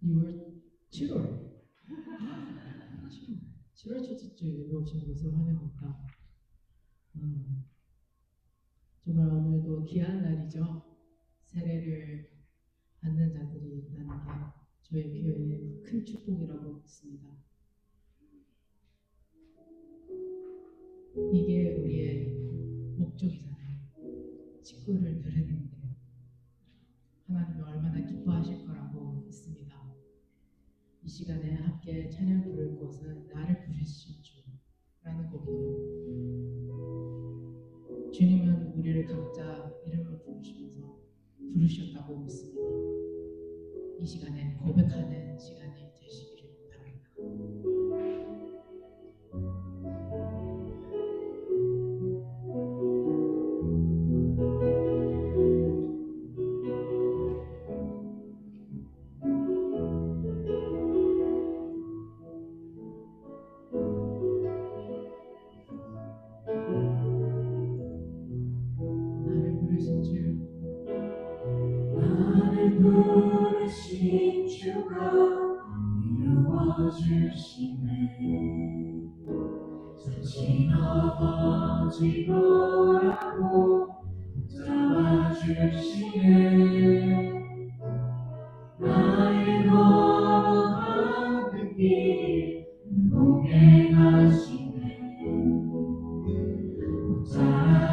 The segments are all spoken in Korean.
6월 7월 7월 첫째 주 예배 오신 것을 환영합니다. 정말 오늘도 귀한 날이죠. 세례를 받는 자들이 있다는 게 저희 교회의 큰 축복이라고 믿습니다. 이게 우리의 목적이잖아요. 직분을 누리는 데 하나님이 얼마나 기뻐하실 거라고 믿습니다. 이 시간에 함께 찬양 부를 곳은 나를 부르신 주라는 곡이에요. 주님은 우리를 각자 이름을 부르시면서 부르셨다고 믿습니다. 이 시간에 고백하는 시간이 되시기를 바랍니다. 나를 부르신 주가 이루어주시네. 잠시 넘어지더라도 잡아주시네. 나의 걸어가는 길 동행하시네. 혼자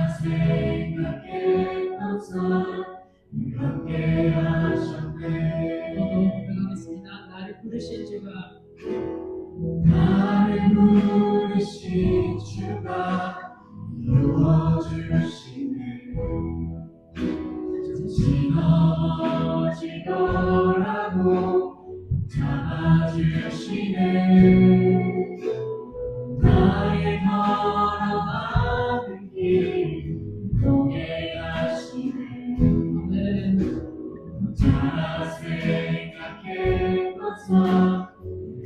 생각했던 삶 함께 하셨네. 고백하겠습니다. 나를 부르신 주가 이루어주시네. 잠시 넘어지더라도 잡아주시네. 나의 걸어가는 길 동행하시네. 혼자 생각했던 삶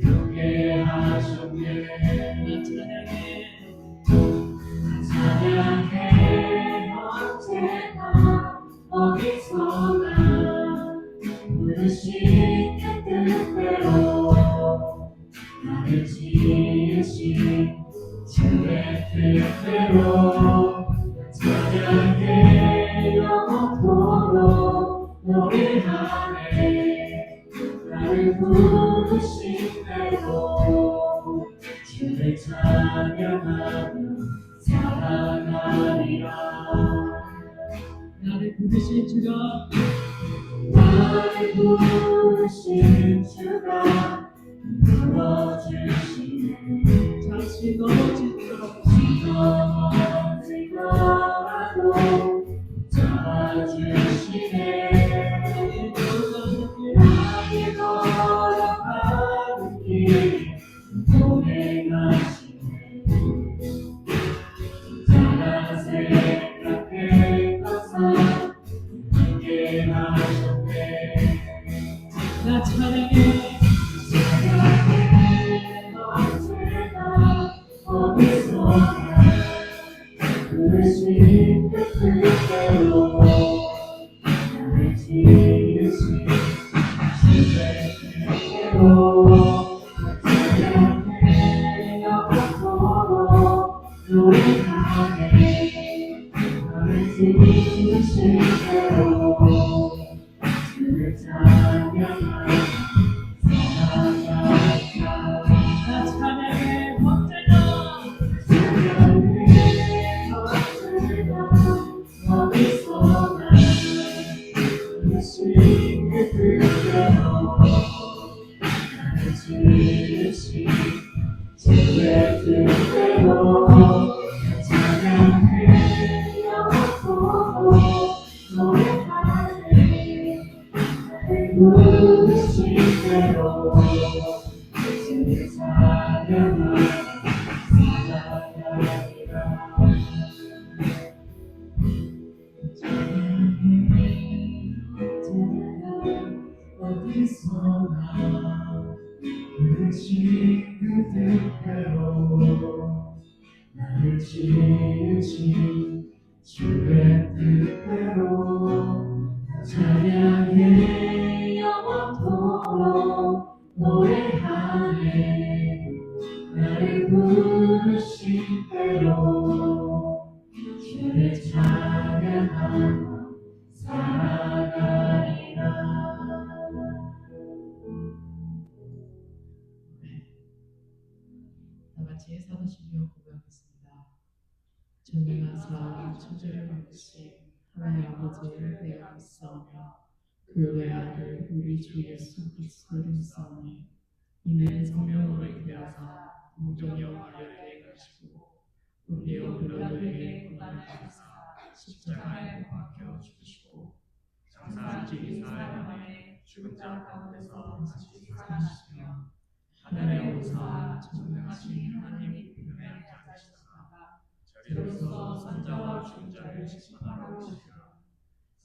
함께 하셨네. 찬양해 언제나 어디서나 부르신 그 뜻대로 나를 지으신 주의 뜻대로 찬양해 영원토록 노래하네. 나를 부르신 대로 주를 찬양하며 살아가리라. 나를 부르신 주가 나를 부르신 주가 이루어주시네. 잠시 넘어지더라도 잡아주시네. 나의 걸어가는 길 동행하시네. 자라 생각했던 삶 함께 하셨네. 나 찬양해 언제나 어디서나 부르신 그 뜻대로 나를 지으신 주의 뜻대로 찬양해 영원토록 노래하네. 나를 지으신 대로 주를 찬양하며 살아가리라. 나 찬양해 언제나 찬양해 언제나 어디서나 부르신 그 뜻대로 나를 지으신 주의 뜻대로 찬양해 영원토록 노래하네. 나를 부르신 대로 주를 찬양하며 살아가리라. 찬양해 언제나 어디서나 부르신 그 뜻대로 나를 지으신 주의 뜻대로 찬양해 영원토록 힘으로 노래하네 나를 부르신 대로 주를 찬양하며 살아가리라. 다 같이 사도신경 고백하겠습니다. 전능하사 천지를 만드신 하나님 아버지를 내가 믿사오며 그 외아들 우리 주 예수 그리스도를 믿사오니 이는 성령으로 잉태하사 동정녀 마리아에게 가시고 우리의 그라도에게 고난을 받으사 십자가에 못 박혀 죽으시고 장사지 이사야에 죽은 자 가운데서 다시 살아나시며 하늘에 오사 전능하신 하나님 우편에 앉으시다가 저리로서 산자와 죽은 자를 심판하러 오시리라.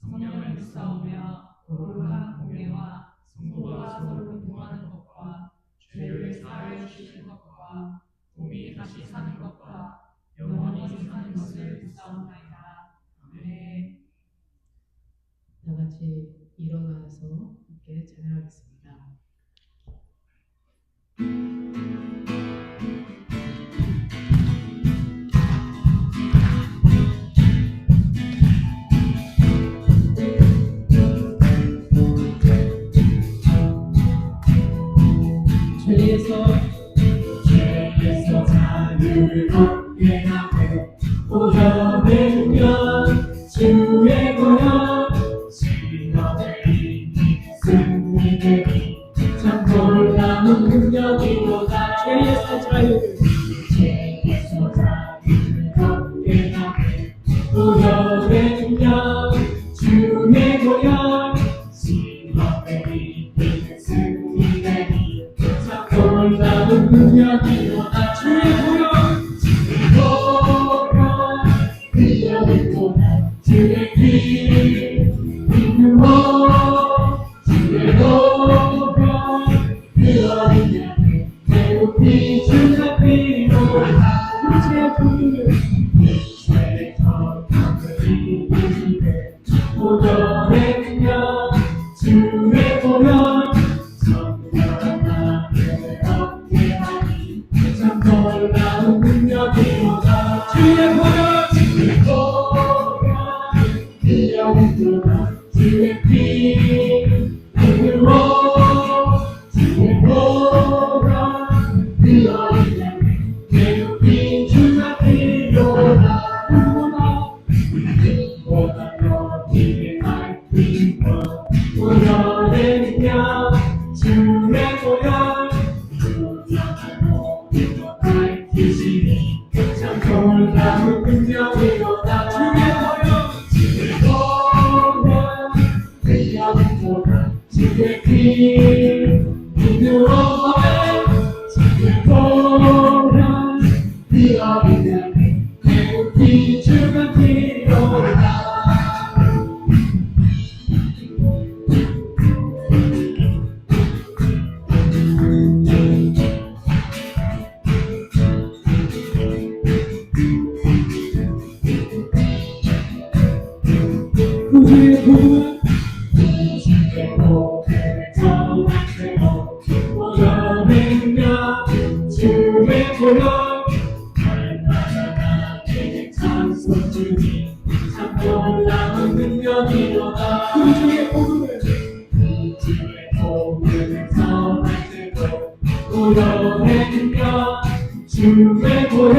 성령을 믿사오며 거룩한 공예와 성도가 서로 공통하는 것과 죄를 사하여 주시는 것과 몸이 다시 사는 것과 영원히 사는 것을 믿사옵나이다. 아멘. 다 같이 일어나서 함께 찬양하겠습니다. 죄에서 자유를 얻게 하고 오염되면 주의 고요 시험에 이기 승리되니 참 놀라운 능력이로다. 죄에서 자유를 얻게 하고 오염되면 주의 고요 시험에 이기 승리되니 놀라운 능력이로다. 주의 고요 능력을 보나 주의 길 믿음으로 주의 고요 그 어린 양을 배우피 주의 피로다. 주의 고요 죄의 덕함을 이기되 오전의 능력 주의 고요 놀라운 능력이로다. 주의 보혈 주의 보혈 능력을 들어 주의 피 힘으로 주의 보혈 그 어린 양을 배우피 주의 피로다. 보다 높이 밝히고 보혈의 능력 주의 보혈 참 놀라운 능력이로다. 주의 보혈 능력을 보다 주의 피 믿음으로 주의 보혈 그 어린 양을 배우피 주의 피로다. 주의 보혈을 정확히로 오염했냐 주의 보혈 날마다 나에게 찬송 주니 참 놀라운 능력이로다. 주의 보혈을 정확히로 오염했냐 주의 보혈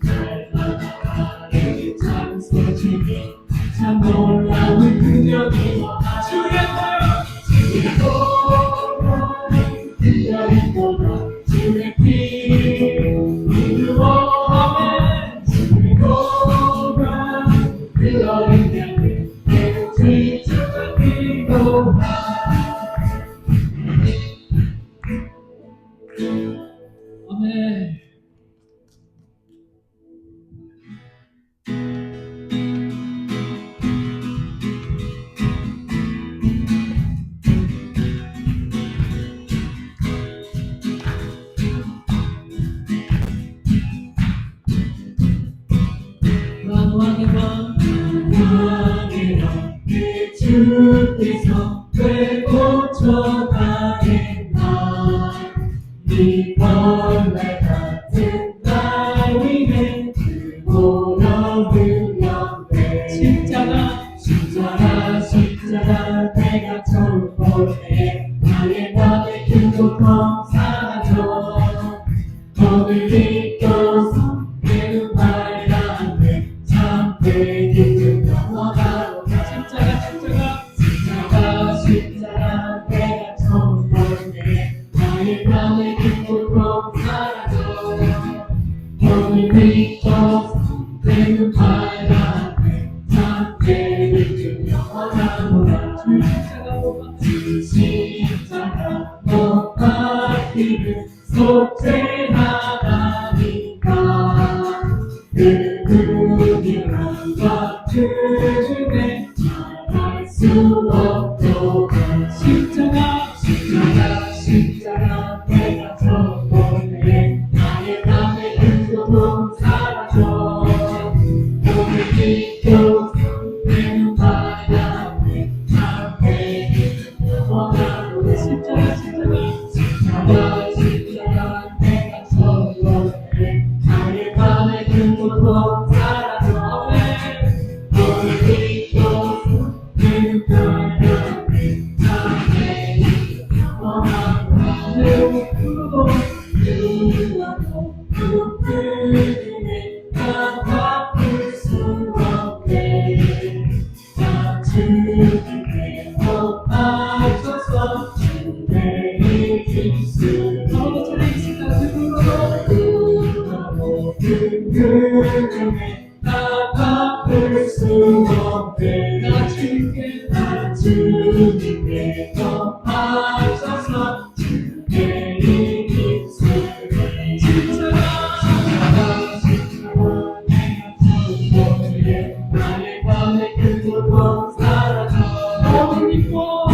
날마다 나에게 찬송 주니 참 놀라운 능력이로다. 주의 보혈 능력이로다. 주의 피 믿음으로 주의 보혈 그 어린 양을 배우피 주의 피로다. 아멘. 나의 이 벌레 같은 날 위해 무너진 영대 십자가 내가 처음 때 나의 맘에 큰 고통 사라져 너를 믿고서 내 눈발이 안돼 참되 깊은 영원하로 십자가 내가 처음 때 나의 맘에 큰 고통 사라져 너를 믿고서 내 눈발이 안돼 참되 깊은 영원하로 십자가 못 박히는 속죄하다니까 그 은혜와 그 주에 말할 수 없도록 십자가 내가 졌건데 나의 맘에 큰 고통 사라져 너를 믿고 내 눈바닥에 참되 원하는 십자가 내가 졌건데 나의 맘에 큰 고통 사라져 너를 믿고 내 눈바닥에 참되 원하는 난 바꿀 수 없네 나 주님께 높아져서 주를 이길 수 모든 그중에 나 바꿀 수 없네 나 주님께 높아져서 주를 이길 수 나의 밤에 큰 고통 사라져 너를 믿고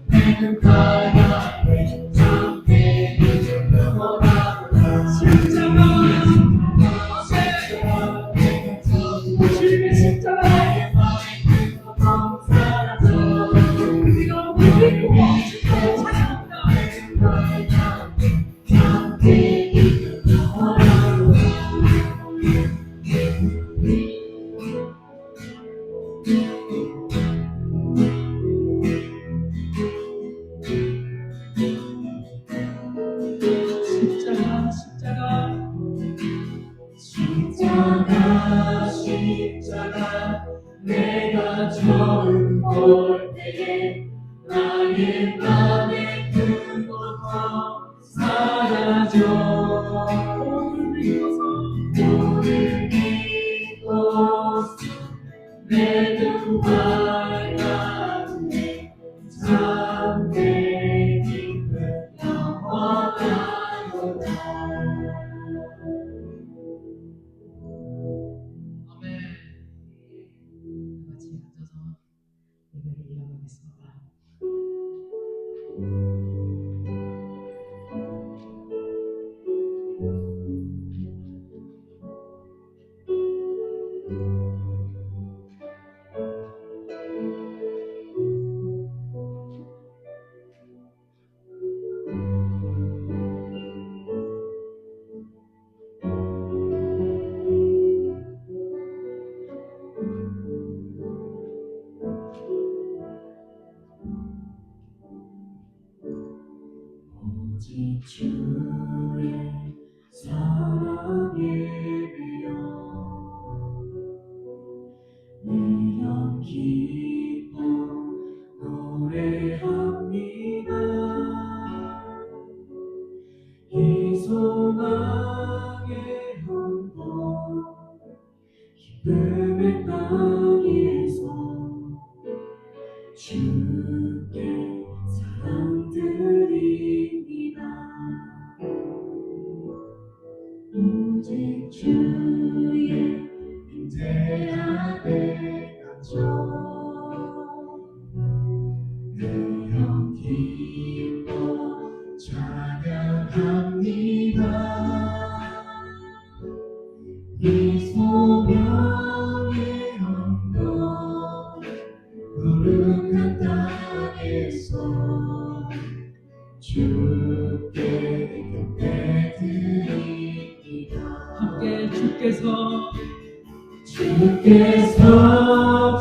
내 눈바닥에 참되 깊은 원하는 나의 밤에 큰 고통 사라져 네가 믿고 참되 깊은 원하는 십자가 내가 처음 볼 때에 나의 맘에 큰 고통 사라져 너를 믿고 내 눈바닥에 참되 깊은 영원하도다 아멘. 같이 앉아서 예배를 이어가겠습니다. 오직 주의 사랑에 매여 내 영 기뻐 노래합니다 이 소망의 헌법 기쁨의 땅에서 주께 사랑드립니다 오직 주의 임재 안에 갇혀 내 주께 경배드립니다. 함께 주께서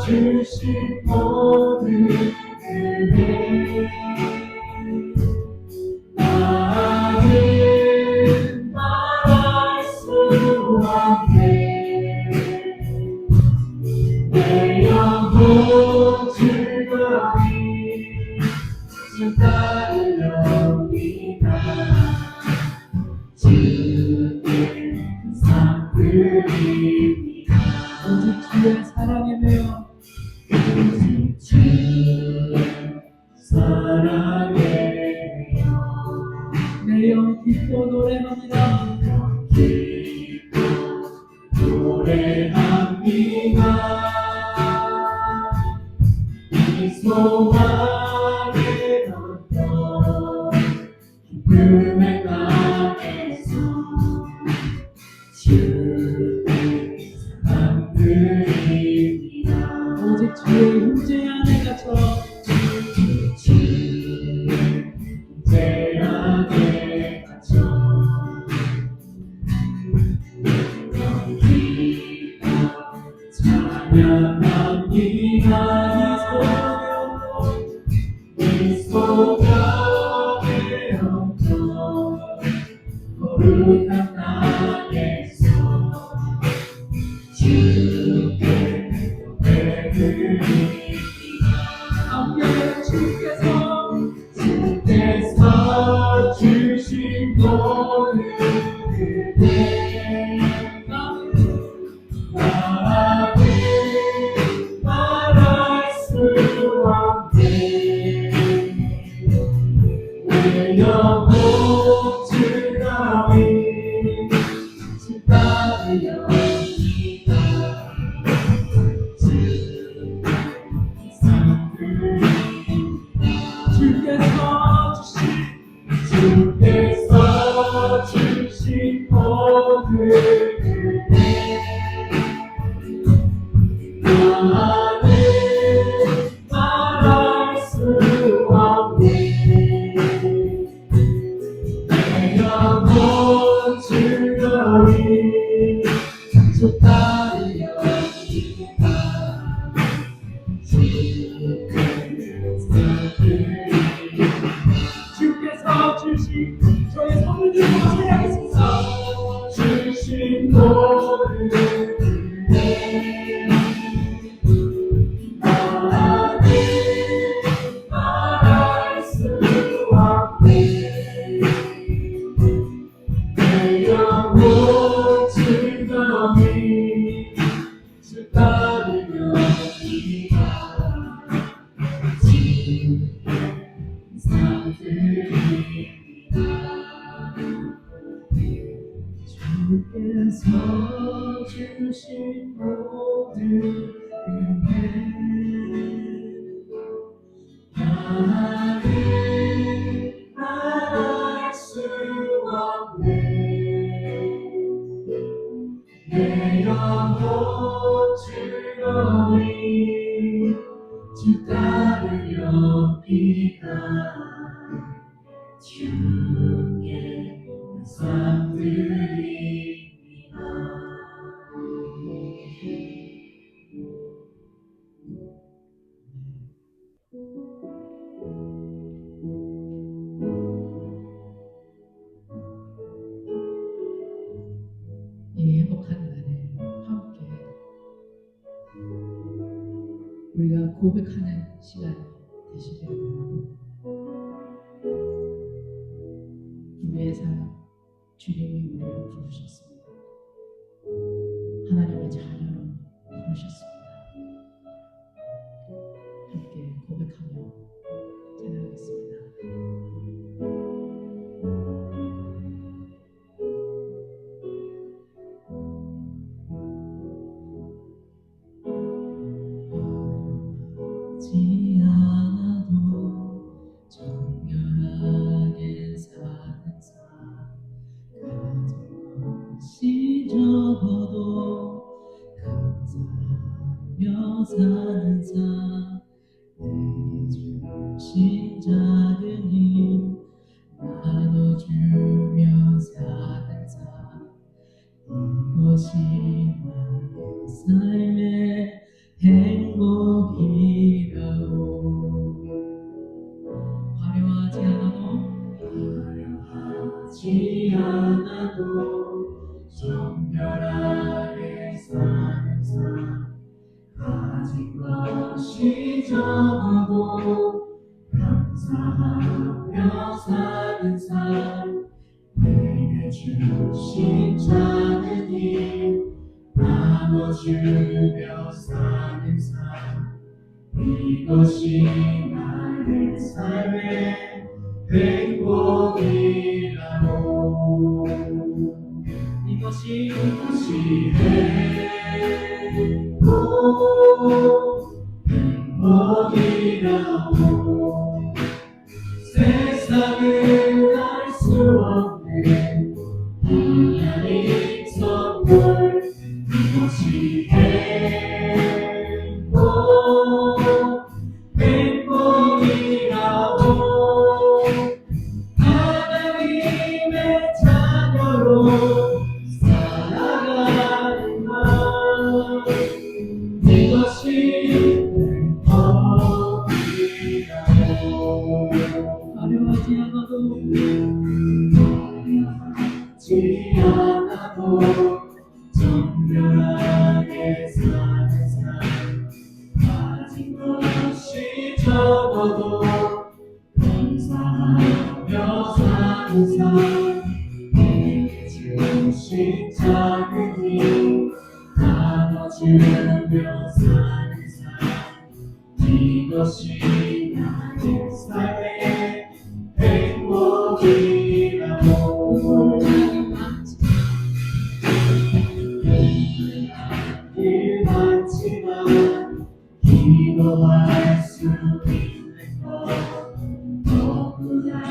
주신 모든 은혜 나는 말할 수 없네. 내 영혼 즐거이 주 따르렵니다. 주께 상드립니다. 오직 주의 사랑에 매여 오직 주의 사랑에 내 영 기뻐 노래합니다. 기뻐 노래합니다. 이 소망의 언덕 기쁨의 땅에서 주의 사랑드립니다. 오직 주의 임재 안에 갇혀 주의 제 안에 갇혀 기뻐 찬양합니다. 이 소망의 언덕 거룩한 땅에서 주께 예배드립니다. 함께 주께서 주신 모든 은혜 나는 말할 수 없네. 내 영혼 즐거이 주 따르렵니다. 주께서 주신 모든 은혜 나는 말할 수 없네. 내 영혼 즐거이 주 따르렵니다. 주께서 주신 저의 선물 들고 찬양하겠습니다. 주신 모든 은혜 나는 말할 수 없네. 내 영혼 즐거이 주 따르렵니다. 주께서 주신 모든 은혜 나는 말할 수 없네. 내 영혼 즐거이 주 따르렵니다. 주께 감사드립니다. 이 행복한 날에 함께 우리가 고백하는 시간이 되시기를 바라고 우리의 삶 주님이 우리를 부르셨습니다. 하나님의 자녀로 부르셨습니다. 함께 고백하며 찬양하겠습니다. 어렵지 않아도 않아도 정결하게 사는 삶 가진 것이 적어도 감사하며 사는 삶 내게 주신 작은 힘 나눠주며 사는 삶 이것이 나의 삶의 행복이라고 이것이 행복이라고 세상은 알 수 없는 하나님 선물 이것이 행복이라고 하나님의 자녀로 살아가는 것 이것이 행복이라고 어려워하지 않아도 정결하게 사는 삶 가진 것이 적어도 감사하며 사는 삶 내게 주신 작은 힘 나눠주며 사는 삶 이것이 나의 삶의 행복이라고 일 많지만 기도할 수 있는 것 너무나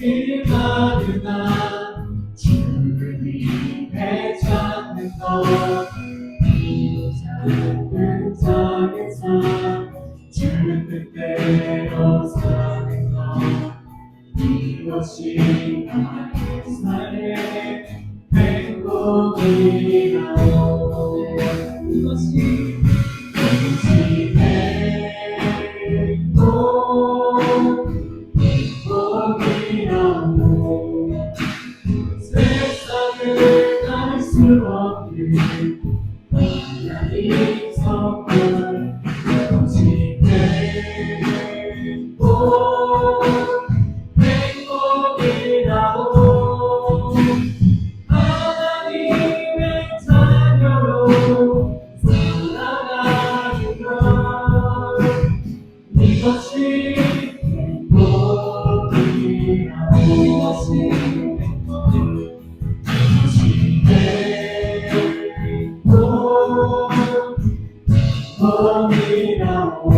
일 많으나 주님의 찾는 것 작은 작은 삶 주는 뜻대로 사는 것 이것이 나의 삶의 행복이라고 이것이 행복이라고 세상을 알 수 없는 하나님 선물 이것이 행복이라고 하나님의 자녀로 살아가는 것 이것이 행복이라고 이것이 행복이라고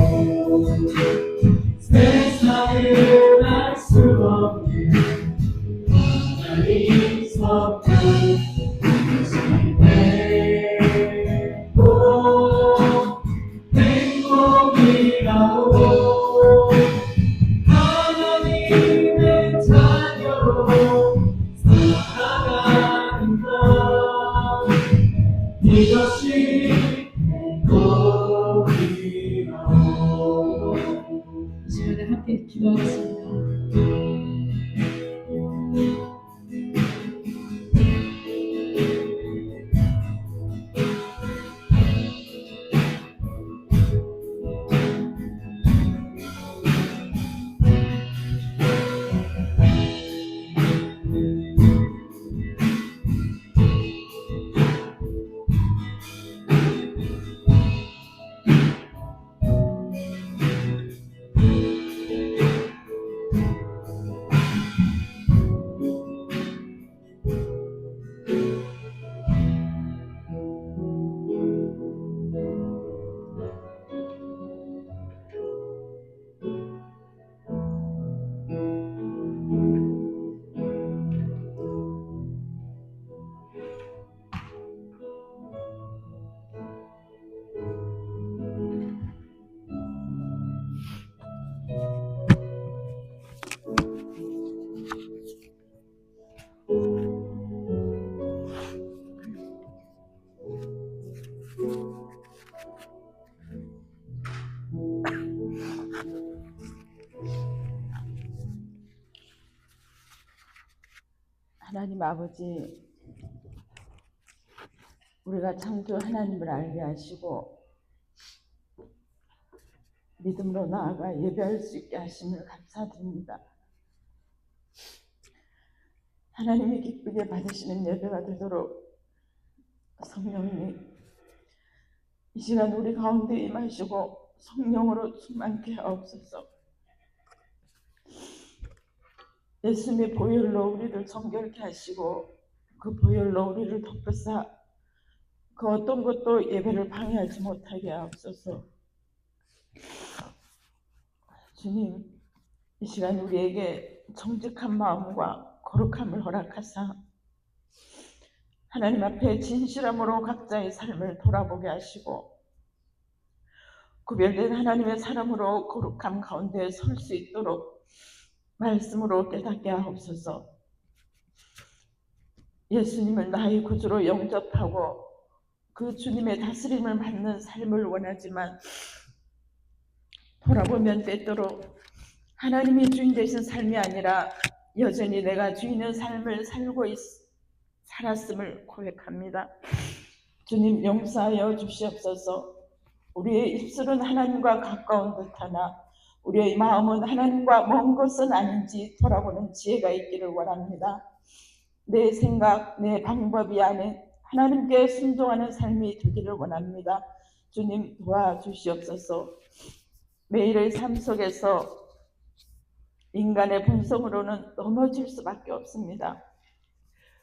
세상을 알 수 없는 하나님 선물 이것이 행복이라고 하나님의 자녀로 살아가는 것 이것이 행복이라고 이 시간에 함께 기도하겠습니다. 하나님 아버지, 우리가 창조 하나님을 알게 하시고 믿음으로 나아가 예배할 수 있게 하심을 감사드립니다. 하나님이 기쁘게 받으시는 예배가 되도록 성령님 이 시간 우리 가운데 임하시고 성령으로 충만케 하옵소서. 예수님의 보혈로 우리를 정결케 하시고 그 보혈로 우리를 덮으사 그 어떤 것도 예배를 방해하지 못하게 하옵소서. 주님, 이 시간 우리에게 정직한 마음과 거룩함을 허락하사 하나님 앞에 진실함으로 각자의 삶을 돌아보게 하시고 구별된 하나님의 사람으로 거룩함 가운데 설 수 있도록 말씀으로 깨닫게 하옵소서. 예수님을 나의 구주로 영접하고 그 주님의 다스림을 받는 삶을 원하지만 돌아보면 때때로 하나님이 주인 되신 삶이 아니라 여전히 내가 주인의 삶을 살았음을 고백합니다. 주님 용서하여 주시옵소서. 우리의 입술은 하나님과 가까운 듯하나 우리의 마음은 하나님과 먼 것은 아닌지 돌아보는 지혜가 있기를 원합니다. 내 생각, 내 방법이 아닌 하나님께 순종하는 삶이 되기를 원합니다. 주님 도와주시옵소서. 매일의 삶 속에서 인간의 본성으로는 넘어질 수밖에 없습니다.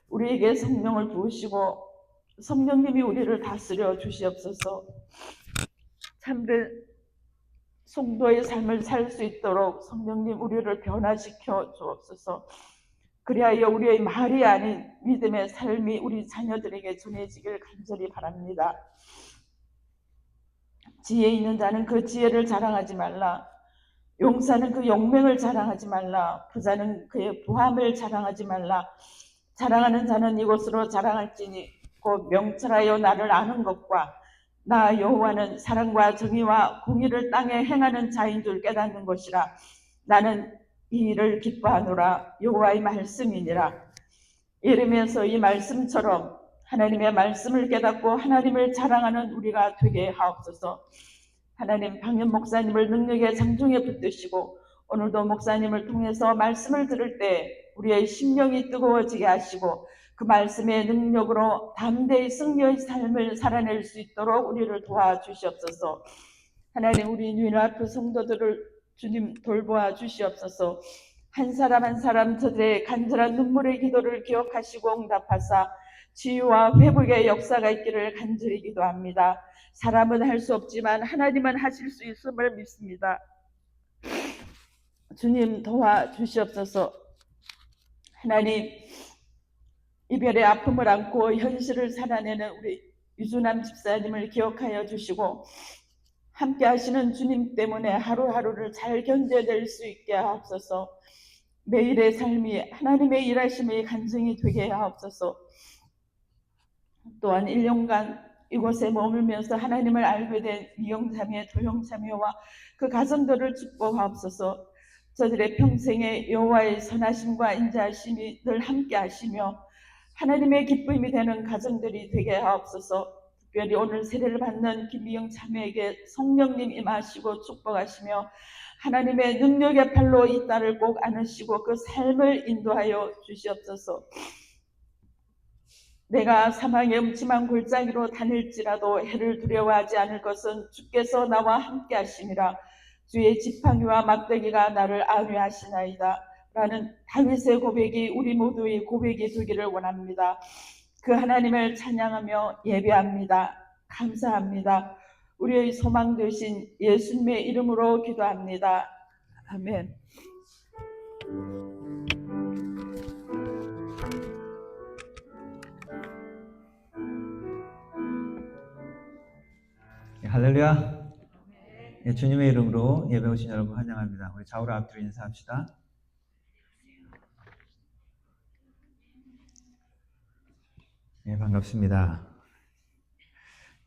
우리에게 성령을 부으시고 성령님이 우리를 다스려 주시옵소서. 참된 성도의 삶을 살 수 있도록 성령님 우리를 변화시켜 주옵소서. 그리하여 우리의 말이 아닌 믿음의 삶이 우리 자녀들에게 전해지길 간절히 바랍니다. 지혜 있는 자는 그 지혜를 자랑하지 말라. 용사는 그 용맹을 자랑하지 말라. 부자는 그의 부함을 자랑하지 말라. 자랑하는 자는 이곳으로 자랑할지니 곧 명철하여 나를 아는 것과 나 여호와는 사랑과 정의와 공의를 땅에 행하는 자인 줄 깨닫는 것이라. 나는 이 일을 기뻐하노라. 여호와의 말씀이니라. 이러면서 이 말씀처럼 하나님의 말씀을 깨닫고 하나님을 자랑하는 우리가 되게 하옵소서. 하나님 방현 목사님을 능력의 장중에 붙드시고 오늘도 목사님을 통해서 말씀을 들을 때 우리의 심령이 뜨거워지게 하시고 그 말씀의 능력으로 담대히 승리의 삶을 살아낼 수 있도록 우리를 도와주시옵소서. 하나님 우리 뉴라이프 성도들을 주님 돌보아 주시옵소서. 한 사람 한 사람 저들의 간절한 눈물의 기도를 기억하시고 응답하사 치유와 회복의 역사가 있기를 간절히 기도합니다. 사람은 할 수 없지만 하나님은 하실 수 있음을 믿습니다. 주님 도와주시옵소서. 하나님 이별의 아픔을 안고 현실을 살아내는 우리 유주남 집사님을 기억하여 주시고 함께 하시는 주님 때문에 하루하루를 잘 견뎌낼 수 있게 하옵소서. 매일의 삶이 하나님의 일하심의 간증이 되게 하옵소서. 또한 1년간 이곳에 머물면서 하나님을 알게 된 이영자매, 도영자매와 그 가정들을 축복하옵소서. 저들의 평생에 여호와의 선하심과 인자하심이 늘 함께 하시며 하나님의 기쁨이 되는 가정들이 되게 하옵소서. 특별히 오늘 세례를 받는 김미영 자매에게 성령님 임하시고 축복하시며 하나님의 능력의 팔로 이 딸을 꼭 안으시고 그 삶을 인도하여 주시옵소서. 내가 사망의 음침한 골짜기로 다닐지라도 해를 두려워하지 않을 것은 주께서 나와 함께 하심이라. 주의 지팡이와 막대기가 나를 안위하시나이다 라는 다윗의 고백이 우리 모두의 고백이 되기를 원합니다. 그 하나님을 찬양하며 예배합니다. 감사합니다. 우리의 소망 되신 예수님의 이름으로 기도합니다. 아멘. 할렐루야. 예, 주님의 이름으로 예배 오신 여러분 환영합니다. 우리 좌우로 앞뒤로 인사합시다. 예, 반갑습니다.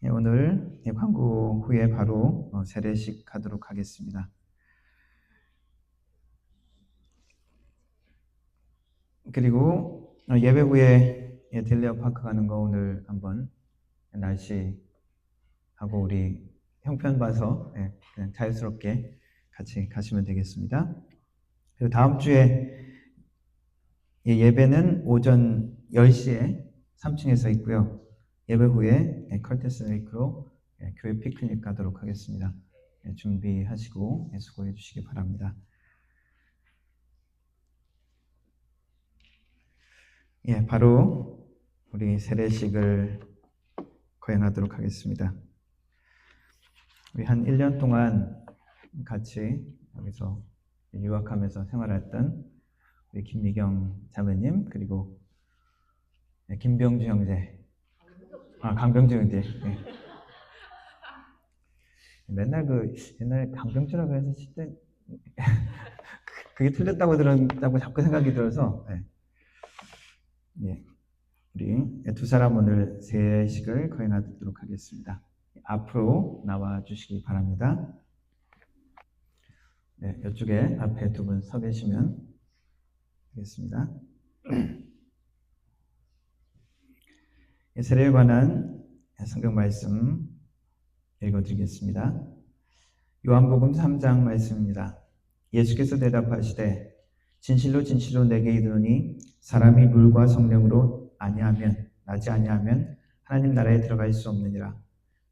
예, 오늘 광고 후에 바로 세례식 하도록 하겠습니다. 그리고 예배 후에 딜레어 파크 가는 거 오늘 한번 날씨하고 우리 형편 봐서 그냥 자유스럽게 같이 가시면 되겠습니다. 그리고 다음 주에 예배는 오전 10시에 3층에서 있고요. 예배 후에 컬테스 레이크로 교회 피크닉 가도록 하겠습니다. 준비하시고 수고해 주시기 바랍니다. 바로 우리 세례식을 거행하도록 하겠습니다. 우리 한 1년 동안 같이 여기서 유학하면서 생활했던 우리 김미경 자매님, 그리고 김병주 형제, 강병주 형제. 맨날 옛날에 강병주라고 해서 진짜 그게 틀렸다고 들었다고 자꾸 생각이 들어서 우리 두 사람 오늘 세례식을 거행하도록 하겠습니다. 앞으로 나와 주시기 바랍니다. 이쪽에 앞에 두 분 서 계시면 되겠습니다. 세례에 관한 성경 말씀 읽어드리겠습니다. 요한복음 3장 말씀입니다. 예수께서 대답하시되 진실로 진실로 내게 이르노니 사람이 물과 성령으로 나지 아니하면 하나님 나라에 들어갈 수 없느니라.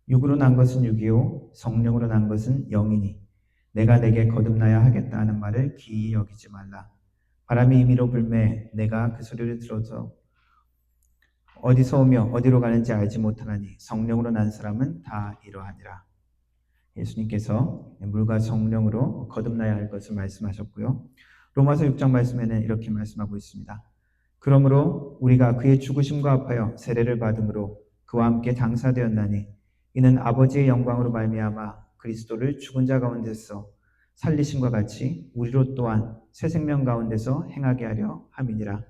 육으로 난 것은 육이요 성령으로 난 것은 영이니 내가 내게 거듭나야 하겠다 하는 말을 기이 여기지 말라. 바람이 임의로 불매 내가 그 소리를 들어서 어디서 오며 어디로 가는지 알지 못하나니 성령으로 난 사람은 다 이러하니라. 예수님께서 물과 성령으로 거듭나야 할 것을 말씀하셨고요. 로마서 6장 말씀에는 이렇게 말씀하고 있습니다. 그러므로 우리가 그의 죽으심과 합하여 세례를 받음으로 그와 함께 당사되었나니 이는 아버지의 영광으로 말미암아 그리스도를 죽은 자 가운데서 살리심과 같이 우리로 또한 새 생명 가운데서 행하게 하려 함이니라.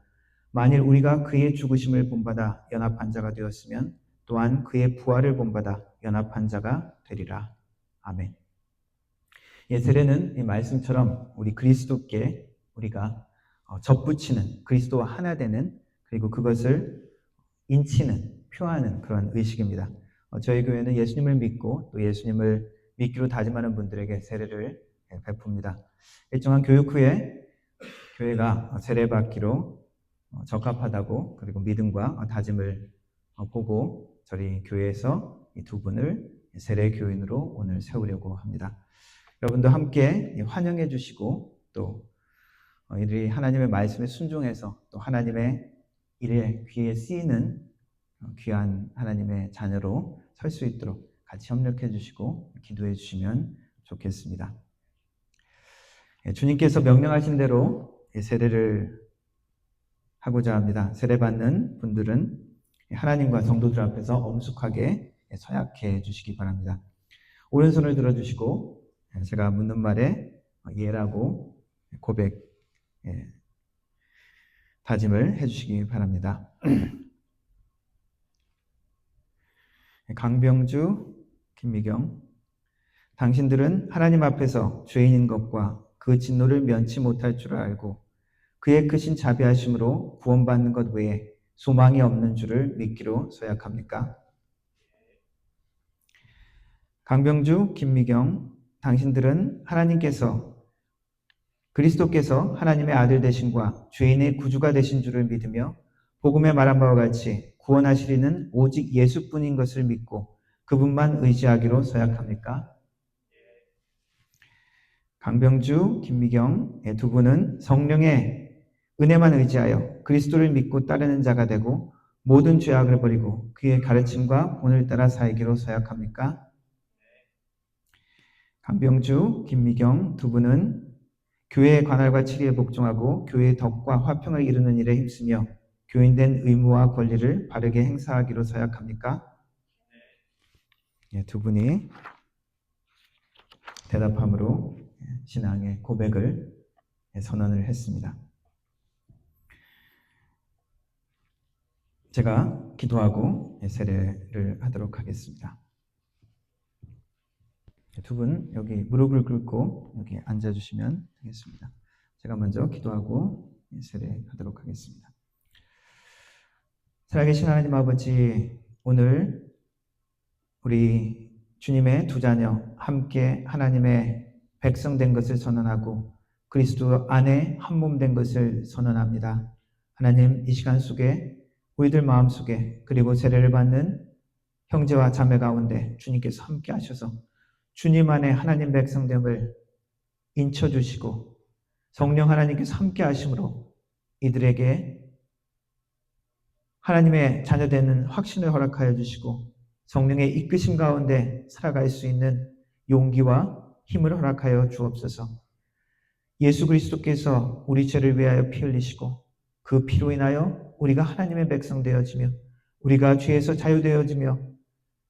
만일 우리가 그의 죽으심을 본받아 연합한 자가 되었으면 또한 그의 부활을 본받아 연합한 자가 되리라. 아멘. 세례는 이 말씀처럼 우리 그리스도께 우리가 접붙이는, 그리스도와 하나 되는, 그리고 그것을 인치는, 표하는 그런 의식입니다. 저희 교회는 예수님을 믿고 또 예수님을 믿기로 다짐하는 분들에게 세례를 베풉니다. 일정한 교육 후에 교회가 세례받기로 적합하다고, 그리고 믿음과 다짐을 보고 저희 교회에서 이 두 분을 세례 교인으로 오늘 세우려고 합니다. 여러분도 함께 환영해 주시고 또 이들이 하나님의 말씀에 순종해서 또 하나님의 일에 귀에 쓰이는 귀한 하나님의 자녀로 설 수 있도록 같이 협력해 주시고 기도해 주시면 좋겠습니다. 주님께서 명령하신 대로 세례를 하고자 합니다. 세례받는 분들은 하나님과 성도들 앞에서 엄숙하게 서약해 주시기 바랍니다. 오른손을 들어주시고 제가 묻는 말에 예라고 고백, 다짐을 해주시기 바랍니다. 강병주, 김미경, 당신들은 하나님 앞에서 죄인인 것과 그 진노를 면치 못할 줄 알고 그의 크신 자비하심으로 구원받는 것 외에 소망이 없는 줄을 믿기로 서약합니까? 강병주, 김미경, 당신들은 그리스도께서 하나님의 아들 되심과 죄인의 구주가 되신 줄을 믿으며 복음에 말한 바와 같이 구원하시리는 오직 예수뿐인 것을 믿고 그분만 의지하기로 서약합니까? 강병주, 김미경 두 분은 성령의 은혜만 의지하여 그리스도를 믿고 따르는 자가 되고 모든 죄악을 버리고 그의 가르침과 본을 따라 살기로 서약합니까? 강병주, 김미경 두 분은 교회의 관할과 치리에 복종하고 교회의 덕과 화평을 이루는 일에 힘쓰며 교인된 의무와 권리를 바르게 행사하기로 서약합니까? 두 분이 대답함으로 신앙의 고백을 선언을 했습니다. 제가 기도하고 세례를 하도록 하겠습니다. 두 분 여기 무릎을 꿇고 여기 앉아주시면 되겠습니다. 제가 먼저 기도하고 세례하도록 하겠습니다. 살아계신 하나님 아버지, 오늘 우리 주님의 두 자녀 함께 하나님의 백성 된 것을 선언하고 그리스도 안에 한 몸 된 것을 선언합니다. 하나님, 이 시간 속에 우리들 마음 속에 그리고 세례를 받는 형제와 자매 가운데 주님께서 함께 하셔서 주님 안에 하나님 백성됨을 인쳐주시고 성령 하나님께서 함께 하심으로 이들에게 하나님의 자녀되는 확신을 허락하여 주시고 성령의 이끄심 가운데 살아갈 수 있는 용기와 힘을 허락하여 주옵소서. 예수 그리스도께서 우리 죄를 위하여 피 흘리시고 그 피로 인하여 우리가 하나님의 백성 되어지며 우리가 죄에서 자유되어지며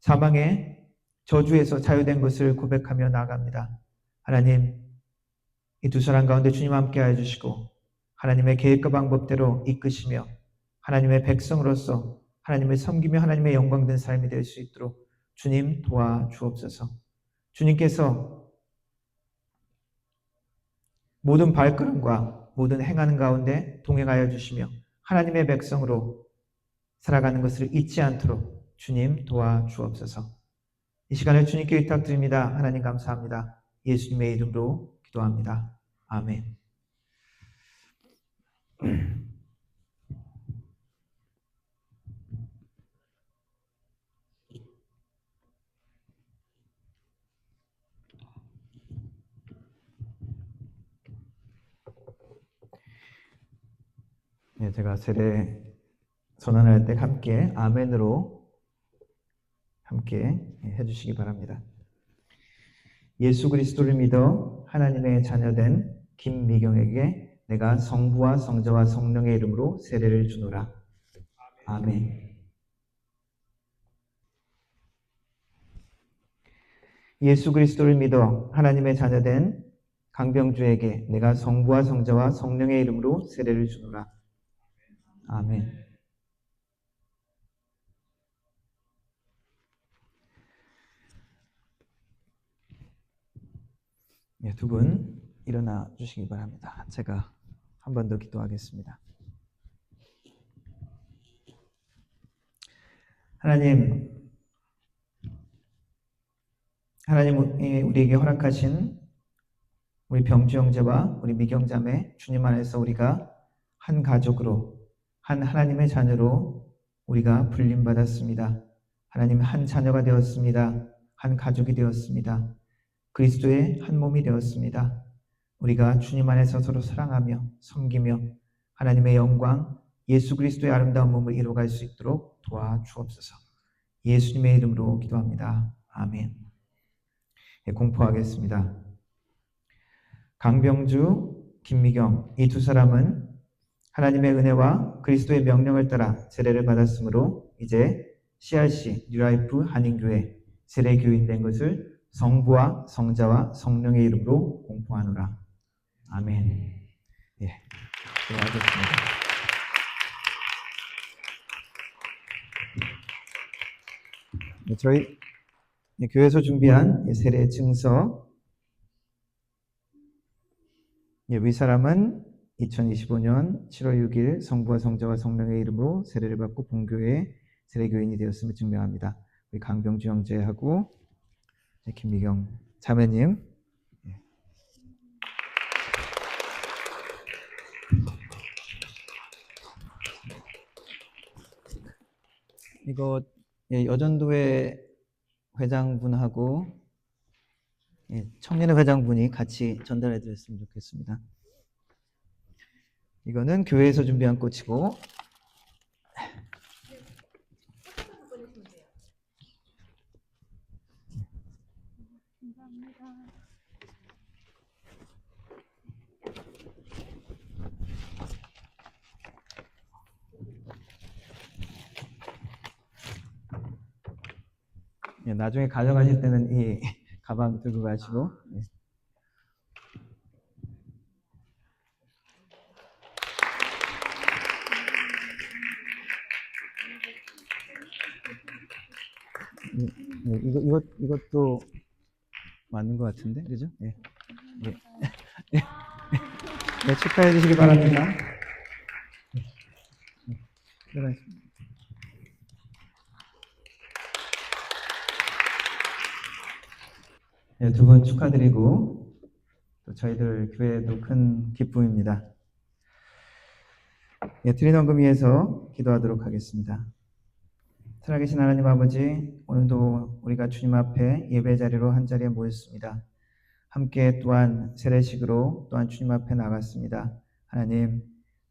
사망의 저주에서 자유된 것을 고백하며 나아갑니다. 하나님, 이 두 사람 가운데 주님 함께 하여 주시고 하나님의 계획과 방법대로 이끄시며 하나님의 백성으로서 하나님을 섬기며 하나님의 영광된 삶이 될 수 있도록 주님 도와주옵소서. 주님께서 모든 발걸음과 모든 행하는 가운데 동행하여 주시며 하나님의 백성으로 살아가는 것을 잊지 않도록 주님 도와주옵소서. 이 시간에 주님께 부탁드립니다. 하나님 감사합니다. 예수님의 이름으로 기도합니다. 아멘. 네, 제가 세례 선언할 때 함께 아멘으로 함께 해주시기 바랍니다. 예수 그리스도를 믿어 하나님의 자녀된 김미경에게 내가 성부와 성자와 성령의 이름으로 세례를 주노라. 아멘. 예수 그리스도를 믿어 하나님의 자녀된 강병주에게 내가 성부와 성자와 성령의 이름으로 세례를 주노라. 아멘. 네, 두 분 일어나 주시기 바랍니다. 제가 한 번 더 기도하겠습니다. 하나님이 우리에게 허락하신 우리 병주 형제와 우리 미경 자매 주님 안에서 우리가 한 가족으로 한 하나님의 자녀로 우리가 불림받았습니다. 하나님의 한 자녀가 되었습니다. 한 가족이 되었습니다. 그리스도의 한 몸이 되었습니다. 우리가 주님 안에서 서로 사랑하며 섬기며 하나님의 영광, 예수 그리스도의 아름다운 몸을 이루어갈 수 있도록 도와주옵소서. 예수님의 이름으로 기도합니다. 아멘. 네, 공포하겠습니다. 강병주, 김미경 이 두 사람은 하나님의 은혜와 그리스도의 명령을 따라 세례를 받았으므로 이제 CRC 뉴라이프 한인교회 세례교인 된 것을 성부와 성자와 성령의 이름으로 공포하노라. 아멘. 예, 수고하셨습니다. 저희 교회에서 준비한 세례 증서. 윗사람은 2025년 7월 6일 성부와 성자와 성령의 이름으로 세례를 받고 본교회 세례교인이 되었음을 증명합니다. 우리 강병주 형제하고 김미경 자매님. 이거 여전도회 회장분하고 청년회 회장분이 같이 전달해 드렸으면 좋겠습니다. 이거는 교회에서 준비한 꽃이고 나중에 가져가실 때는 이 가방 들고 가시고. 이것도 맞는 것 같은데, 그죠? 예. 예. 네, 축하해 주시기 바랍니다. 두 분 축하드리고 또 저희들 교회도 큰 기쁨입니다. 드린 헌금 위해서 기도하도록 하겠습니다. 살아계신 하나님 아버지, 오늘도 우리가 주님 앞에 예배 자리로 한 자리에 모였습니다. 함께 또한 세례식으로 또한 주님 앞에 나갔습니다. 하나님,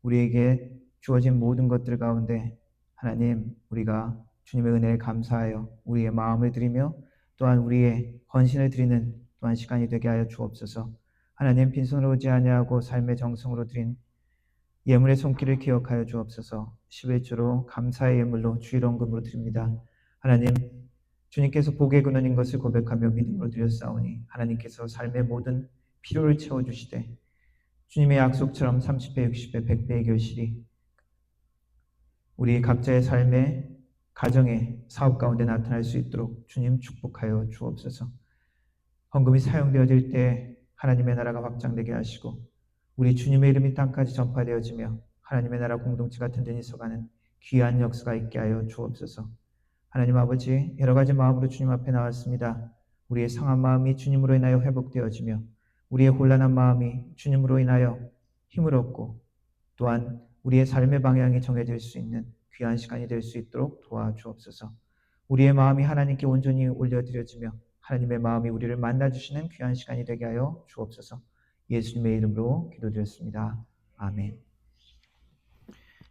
우리에게 주어진 모든 것들 가운데 하나님, 우리가 주님의 은혜에 감사하여 우리의 마음을 드리며 또한 우리의 헌신을 드리는 또한 시간이 되게 하여 주옵소서. 하나님, 빈손으로 오지 아니하고 삶의 정성으로 드린 예물의 손길을 기억하여 주옵소서. 11조로 감사의 예물로 주일헌금으로 드립니다. 하나님, 주님께서 복의 근원인 것을 고백하며 믿음으로 드렸사오니 하나님께서 삶의 모든 필요를 채워주시되 주님의 약속처럼 30배, 60배, 100배의 결실이 우리 각자의 삶의 가정의 사업 가운데 나타날 수 있도록 주님 축복하여 주옵소서. 헌금이 사용되어질 때 하나님의 나라가 확장되게 하시고 우리 주님의 이름이 땅까지 전파되어지며 하나님의 나라 공동체가 든든히 서가는 귀한 역사가 있게 하여 주옵소서. 하나님 아버지, 여러 가지 마음으로 주님 앞에 나왔습니다. 우리의 상한 마음이 주님으로 인하여 회복되어지며 우리의 혼란한 마음이 주님으로 인하여 힘을 얻고 또한 우리의 삶의 방향이 정해질 수 있는 귀한 시간이 될 수 있도록 도와주옵소서. 우리의 마음이 하나님께 온전히 올려드려지며 하나님의 마음이 우리를 만나주시는 귀한 시간이 되게 하여 주옵소서. 예수님의 이름으로 기도드렸습니다. 아멘.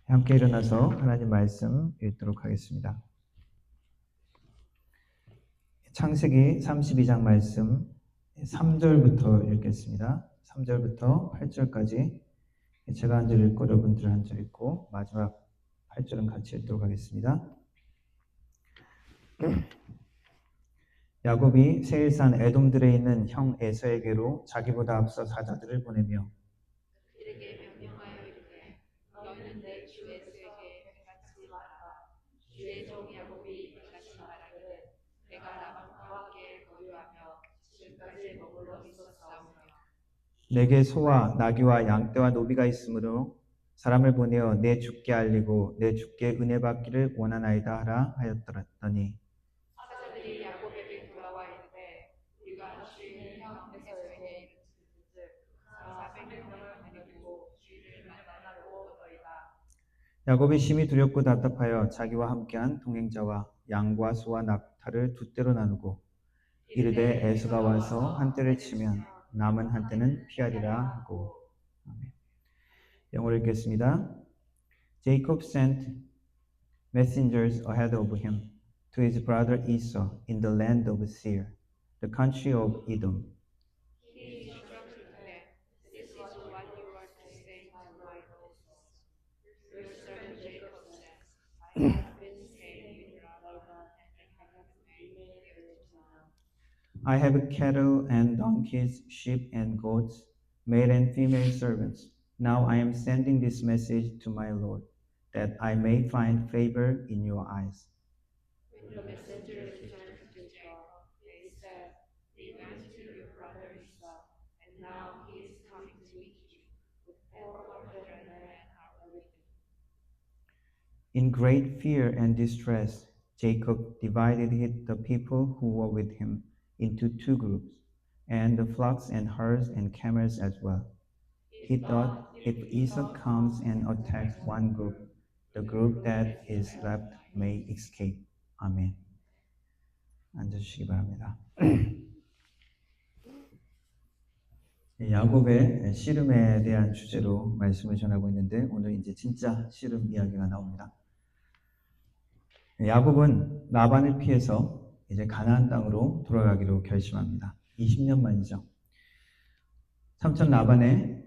함께 일어나서 하나님 말씀 읽도록 하겠습니다. 창세기 32장 말씀 3절부터 읽겠습니다. 3절부터 8절까지 제가 한 절 읽고 여러분들 한 절 읽고 마지막 8절은 같이 읽도록 하겠습니다. 야곱이 세일산 에돔들에 있는 형 에서에게로 자기보다 앞서 사자들을 보내며 그들에게 명령하여 이르되 너희는 내 주 에서에게 행하지 말아라. 주의 종 야곱이 행하지 말하기를 내가 라반과 함께 거류하며 지금까지 머물러 있었사오며 내게 소와 나귀와 양떼와 노비가 있으므로 사람을 보내어 내 주께 알리고 내 주께 은혜 받기를 원하나이다 하라 하였더니 사자들이 야곱에게 돌아와 이르되 우리가 주인의 형 에서에게 이르즉 400명을 데리고 주인을 만나러 오더이다. 야곱이 심히 두렵고 답답하여 자기와 함께한 동행자와 양과 소와 낙타를 두 떼로 나누고 이르되 에서가 와서 한 떼를 치면 남은 한 떼는 피하리라 하고. 아멘. 영어로 읽겠습니다. Jacob sent messengers ahead of him to his brother Esau in the land of Seir, the country of Edom. He instructed them, this is what you are to say to my host. Your servant Jacob says, I have been staying in Laban and have remained here till now. I have cattle and donkeys, sheep and goats, male and female servants. Now I am sending this message to my Lord, that I may find favor in your eyes. When the messengers returned to Jacob, they said, we went to your brother Esau, and now he is coming to meet you, with 400 men are with him. In great fear and distress, Jacob divided the people who were with him into two groups, and the flocks and herds and camels as well. He thought, if Esau comes and attacks one group, the group that is left may escape. 아멘. 앉아주시기 바랍니다. 야곱의 씨름에 대한 주제로 말씀을 전하고 있는데 오늘 이제 진짜 씨름 이야기가 나옵니다. 야곱은 라반을 피해서 이제 가나안 땅으로 돌아가기로 결심합니다. 20년 만이죠. 삼촌 라반의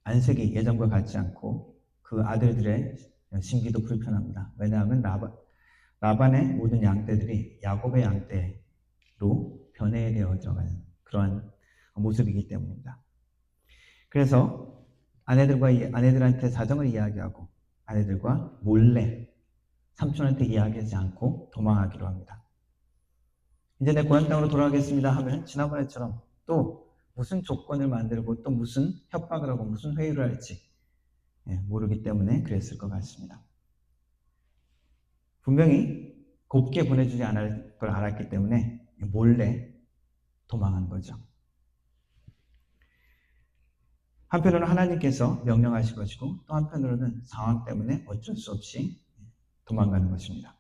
안색이 예전과 같지 않고 그 아들들의 심기도 불편합니다. 왜냐하면 라반의 모든 양떼들이 야곱의 양떼로 변해되어져가는 그러한 모습이기 때문입니다. 그래서 아내들한테 사정을 이야기하고 아내들과 몰래 삼촌한테 이야기하지 않고 도망하기로 합니다. 이제 내 고향 땅으로 돌아가겠습니다 하면 지난번에처럼 또 무슨 조건을 만들고 또 무슨 협박을 하고 무슨 회유를 할지 모르기 때문에 그랬을 것 같습니다. 분명히 곱게 보내주지 않을 걸 알았기 때문에 몰래 도망한 거죠. 한편으로는 하나님께서 명령하신 것이고 또 한편으로는 상황 때문에 어쩔 수 없이 도망가는 것입니다.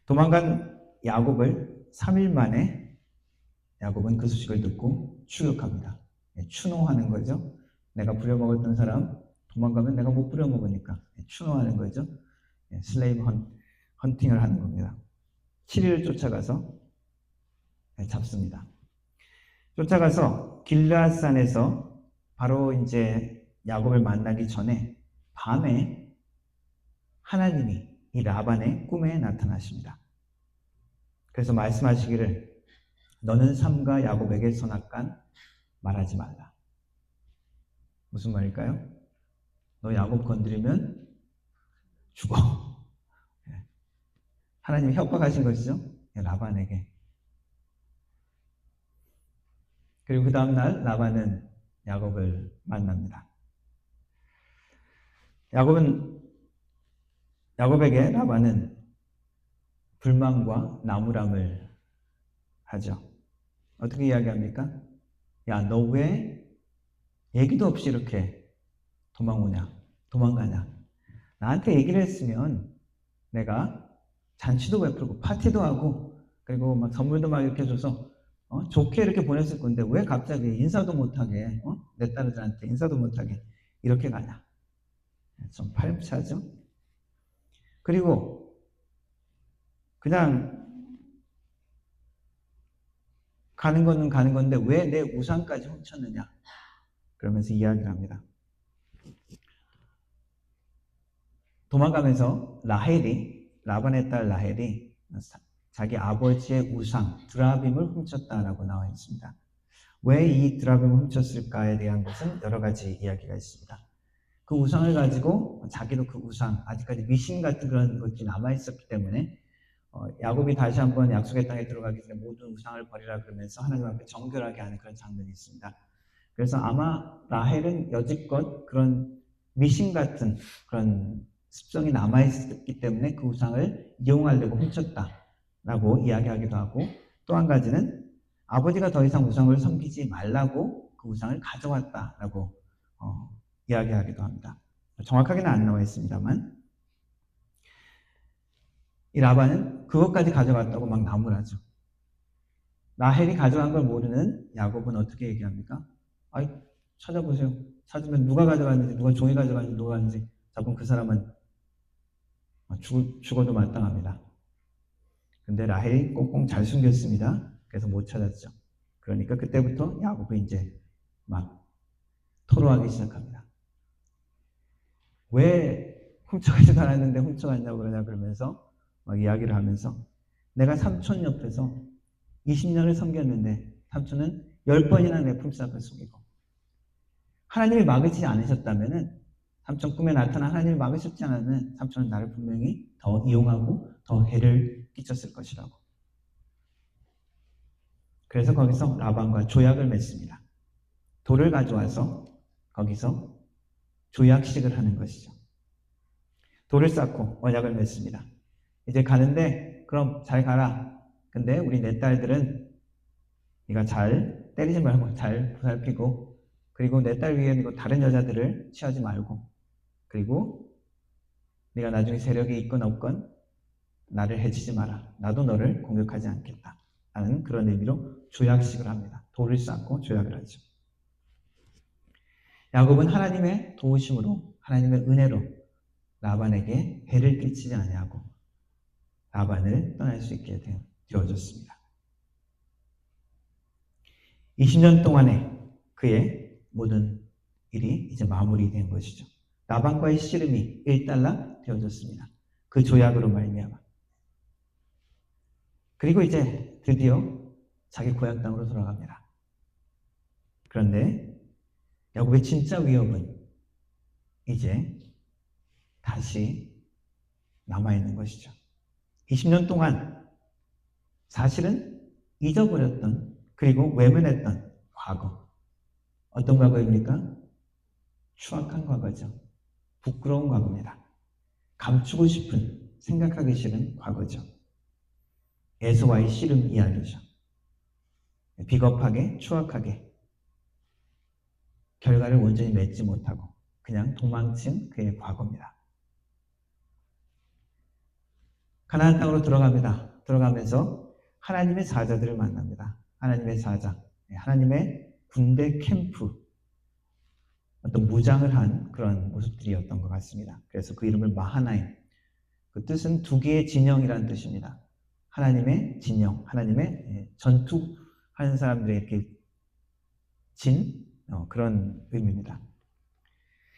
도망간 야곱을 3일 만에 야곱은 그 소식을 듣고 추격합니다. 추노하는 거죠. 내가 부려먹었던 사람 도망가면 내가 못 부려먹으니까 추노하는 거죠. 슬레이브 헌팅을 하는 겁니다. 7일을 쫓아가서 잡습니다. 쫓아가서 길르앗산에서 바로 이제 야곱을 만나기 전에 밤에 하나님이 이 라반의 꿈에 나타나십니다. 그래서 말씀하시기를 너는 삼가 야곱에게 선악간 말하지 말라. 무슨 말일까요? 너 야곱 건드리면 죽어. 하나님이 협박하신 것이죠. 라반에게. 그리고 그 다음날 라반은 야곱을 만납니다. 야곱에게 라반은 불만과 나무람을 하죠. 어떻게 이야기합니까? 야, 너 왜 얘기도 없이 이렇게 도망가냐? 나한테 얘기를 했으면 내가 잔치도 베풀고 파티도 하고 그리고 막 선물도 막 이렇게 줘서 좋게 이렇게 보냈을 건데 왜 갑자기 인사도 못하게 내 딸들한테 인사도 못하게 이렇게 가냐? 좀 파렴치하죠? 그리고 그냥 가는 건 가는 건데 왜 내 우상까지 훔쳤느냐? 그러면서 이야기를 합니다. 도망가면서 라반의 딸 라헬이 자기 아버지의 우상 드라빔을 훔쳤다라고 나와 있습니다. 왜 이 드라빔을 훔쳤을까에 대한 것은 여러 가지 이야기가 있습니다. 그 우상을 가지고 자기도 그 우상, 아직까지 미신 같은 그런 것이 남아있었기 때문에 야곱이 다시 한번 약속의 땅에 들어가기 전에 모든 우상을 버리라 그러면서 하나님 앞에 정결하게 하는 그런 장면이 있습니다. 그래서 아마 라헬은 여지껏 그런 미신 같은 그런 습성이 남아있었기 때문에 그 우상을 이용하려고 훔쳤다라고 이야기하기도 하고 또 한 가지는 아버지가 더 이상 우상을 섬기지 말라고 그 우상을 가져왔다라고 이야기하기도 합니다. 정확하게는 안 나와 있습니다만 이 라반은 그것까지 가져갔다고 막 나무라죠. 라헬이 가져간 걸 모르는 야곱은 어떻게 얘기합니까? 아이, 찾아보세요. 찾으면 누가 가져갔는지, 누가 종이 가져갔는지, 누가 갔는지 잡으면 그 사람은 죽어도 마땅합니다. 근데 라헬이 꽁꽁 잘 숨겼습니다. 그래서 못 찾았죠. 그러니까 그때부터 야곱이 이제 막 토로하기 시작합니다. 왜 훔쳐가지도 않았는데 훔쳐갔냐고 그러면서 막 이야기를 하면서 내가 삼촌 옆에서 20년을 섬겼는데 삼촌은 10번이나 내 품삯을 속이고 하나님이 막으시지 않으셨다면은 삼촌 꿈에 나타난 하나님이 막으셨지 않으면 삼촌은 나를 분명히 더 이용하고 더 해를 끼쳤을 것이라고. 그래서 거기서 라반과 조약을 맺습니다. 돌을 가져와서 거기서 조약식을 하는 것이죠. 돌을 쌓고 언약을 맺습니다. 이제 가는데 그럼 잘 가라. 근데 우리 내 딸들은 네가 잘 때리지 말고 잘 보살피고 그리고 내 딸 위에 다른 여자들을 취하지 말고 그리고 네가 나중에 세력이 있건 없건 나를 해치지 마라. 나도 너를 공격하지 않겠다. 라는 그런 의미로 조약식을 합니다. 돌을 쌓고 조약을 하죠. 야곱은 하나님의 도우심으로 하나님의 은혜로 라반에게 해를 끼치지 아니하고 라반을 떠날 수 있게 되어졌습니다. 20년 동안에 그의 모든 일이 이제 마무리된 것이죠. 라반과의 씨름이 일단락 되어졌습니다. 그 조약으로 말미암아. 그리고 이제 드디어 자기 고향 땅으로 돌아갑니다. 그런데 야곱의 진짜 위협은 이제 다시 남아있는 것이죠. 20년 동안 사실은 잊어버렸던 그리고 외면했던 과거. 어떤 과거입니까? 추악한 과거죠. 부끄러운 과거입니다. 감추고 싶은, 생각하기 싫은 과거죠. 에서와의 씨름 이야기죠. 비겁하게, 추악하게 결과를 온전히 맺지 못하고 그냥 도망친 그의 과거입니다. 가나안 땅으로 들어갑니다. 들어가면서 하나님의 사자들을 만납니다. 하나님의 사자, 하나님의 군대 캠프, 어떤 무장을 한 그런 모습들이었던 것 같습니다. 그래서 그 이름을 마하나임, 그 뜻은 두 개의 진영이라는 뜻입니다. 하나님의 진영, 하나님의 전투하는 사람들의 이렇게 그런 의미입니다.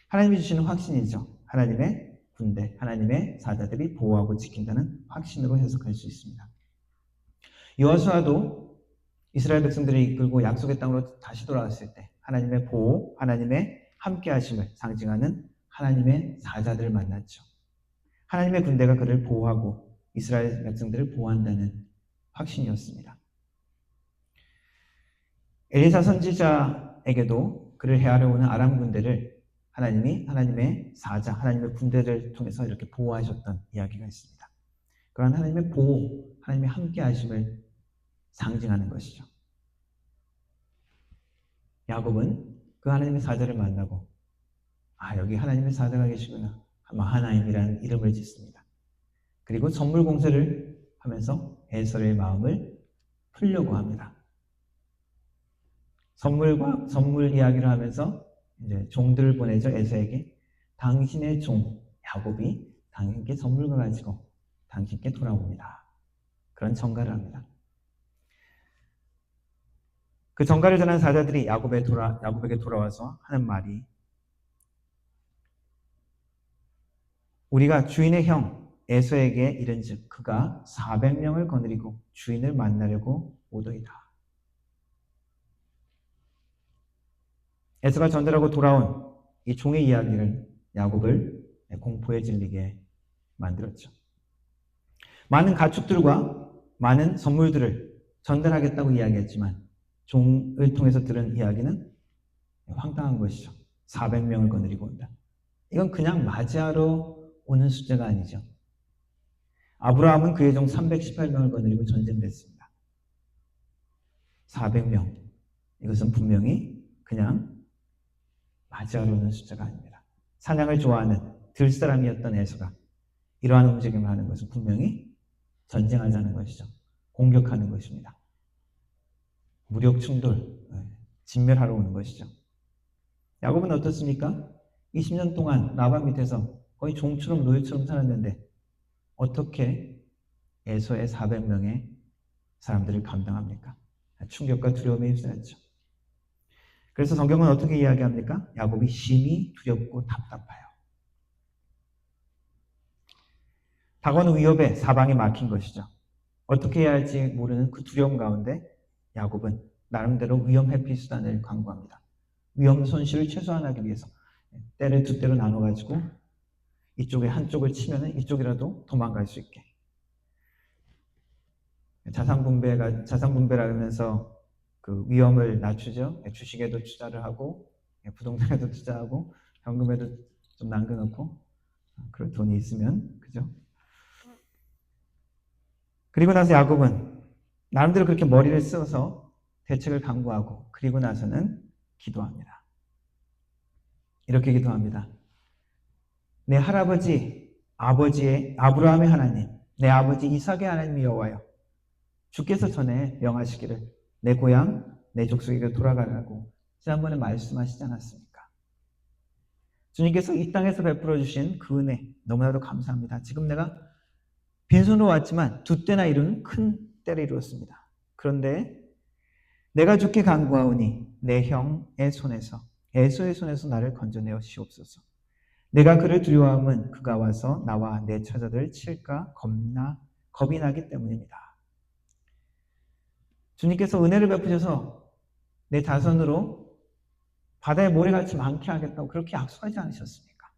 하나님이 주시는 확신이죠. 하나님의 군대, 하나님의 사자들이 보호하고 지킨다는 확신으로 해석할 수 있습니다. 여호수아도 이스라엘 백성들을 이끌고 약속의 땅으로 다시 돌아왔을 때 하나님의 보호, 하나님의 함께 하심을 상징하는 하나님의 사자들을 만났죠. 하나님의 군대가 그를 보호하고 이스라엘 백성들을 보호한다는 확신이었습니다. 엘리사 선지자에게도 그를 해하려 오는 아람 군대를 하나님이 하나님의 사자, 하나님의 군대를 통해서 이렇게 보호하셨던 이야기가 있습니다. 그런 하나님의 보호, 하나님의 함께 하심을 상징하는 것이죠. 야곱은 그 하나님의 사자를 만나고 여기 하나님의 사자가 계시구나, 마하나임이라는 이름을 짓습니다. 그리고 선물 공세를 하면서 에서의 마음을 풀려고 합니다. 선물 이야기를 하면서 이제 종들을 보내죠. 에서에게 당신의 종 야곱이 당신께 선물을 가지고 당신께 돌아옵니다. 그런 전가를 합니다. 그 전가를 전한 사자들이 야곱에게 돌아와서 하는 말이, 우리가 주인의 형 에서에게 이른즉 그가 400명을 거느리고 주인을 만나려고 오더이다. 에서가 전달하고 돌아온 이 종의 이야기를 야곱을 공포에 질리게 만들었죠. 많은 가축들과 많은 선물들을 전달하겠다고 이야기했지만 종을 통해서 들은 이야기는 황당한 것이죠. 400명을 거느리고 온다. 이건 그냥 맞이하러 오는 숫자가 아니죠. 아브라함은 그의 종 318명을 거느리고 전쟁됐습니다. 400명. 이것은 분명히 그냥 맞이하러 오는 숫자가 아닙니다. 사냥을 좋아하는 들사람이었던 에서가 이러한 움직임을 하는 것은 분명히 전쟁하자는 것이죠. 공격하는 것입니다. 무력 충돌, 진멸하러 오는 것이죠. 야곱은 어떻습니까? 20년 동안 라반 밑에서 거의 종처럼 노예처럼 살았는데 어떻게 에서의 400명의 사람들을 감당합니까? 충격과 두려움에 휩싸였죠. 그래서 성경은 어떻게 이야기합니까? 야곱이 심히 두렵고 답답해요. 다가오는 위협에 사방이 막힌 것이죠. 어떻게 해야 할지 모르는 그 두려움 가운데 야곱은 나름대로 위험 회피 수단을 강구합니다. 위험 손실을 최소화하기 위해서 때를 두 때로 나눠가지고 이쪽에 한쪽을 치면 이쪽이라도 도망갈 수 있게. 자산분배라 하면서 그 위험을 낮추죠. 주식에도 투자를 하고 부동산에도 투자하고 현금에도 좀 남겨놓고 그럴 돈이 있으면, 그죠? 그리고 나서 야곱은 나름대로 그렇게 머리를 써서 대책을 강구하고 그리고 나서는 기도합니다. 이렇게 기도합니다. 내 할아버지 아버지의 아브라함의 하나님, 내 아버지 이삭의 하나님 여호와여, 주께서 전에 명하시기를 내 고향 내 족속에게 돌아가라고 지난번에 말씀하시지 않았습니까? 주님께서 이 땅에서 베풀어 주신 그 은혜 너무나도 감사합니다. 지금 내가 빈손으로 왔지만 두 때나 이루는 큰 때를 이루었습니다. 그런데 내가 주께 간구하오니 내 형의 손에서 에서의 손에서 나를 건져내어 시옵소서. 내가 그를 두려워함은 그가 와서 나와 내 처자들을 칠까 겁이 나기 때문입니다. 주님께서 은혜를 베푸셔서 내 자손으로 바다에 모래같이 많게 하겠다고 그렇게 약속하지 않으셨습니까?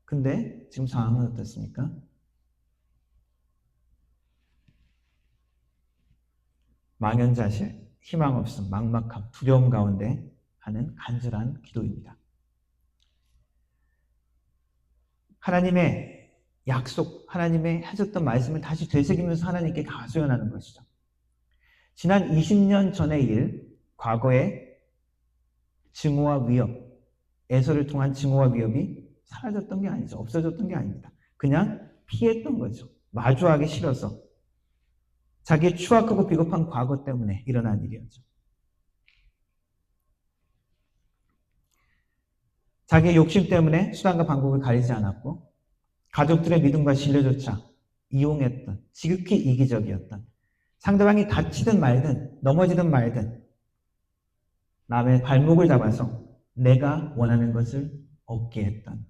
근데 지금 상황은 어떻습니까? 망연자실, 희망 없음, 막막함, 두려움 가운데 하는 간절한 기도입니다. 하나님의 약속, 하나님의 하셨던 말씀을 다시 되새기면서 하나님께 가소연하는 것이죠. 지난 20년 전의 일, 과거의 증오와 위협, 에서를 통한 증오와 위협이 사라졌던 게 아니죠. 없어졌던 게 아닙니다. 그냥 피했던 거죠. 마주하기 싫어서. 자기의 추악하고 비겁한 과거 때문에 일어난 일이었죠. 자기의 욕심 때문에 수단과 방법을 가리지 않았고 가족들의 믿음과 신뢰조차 이용했던, 지극히 이기적이었던, 상대방이 다치든 말든 넘어지든 말든 남의 발목을 잡아서 내가 원하는 것을 얻게 했던,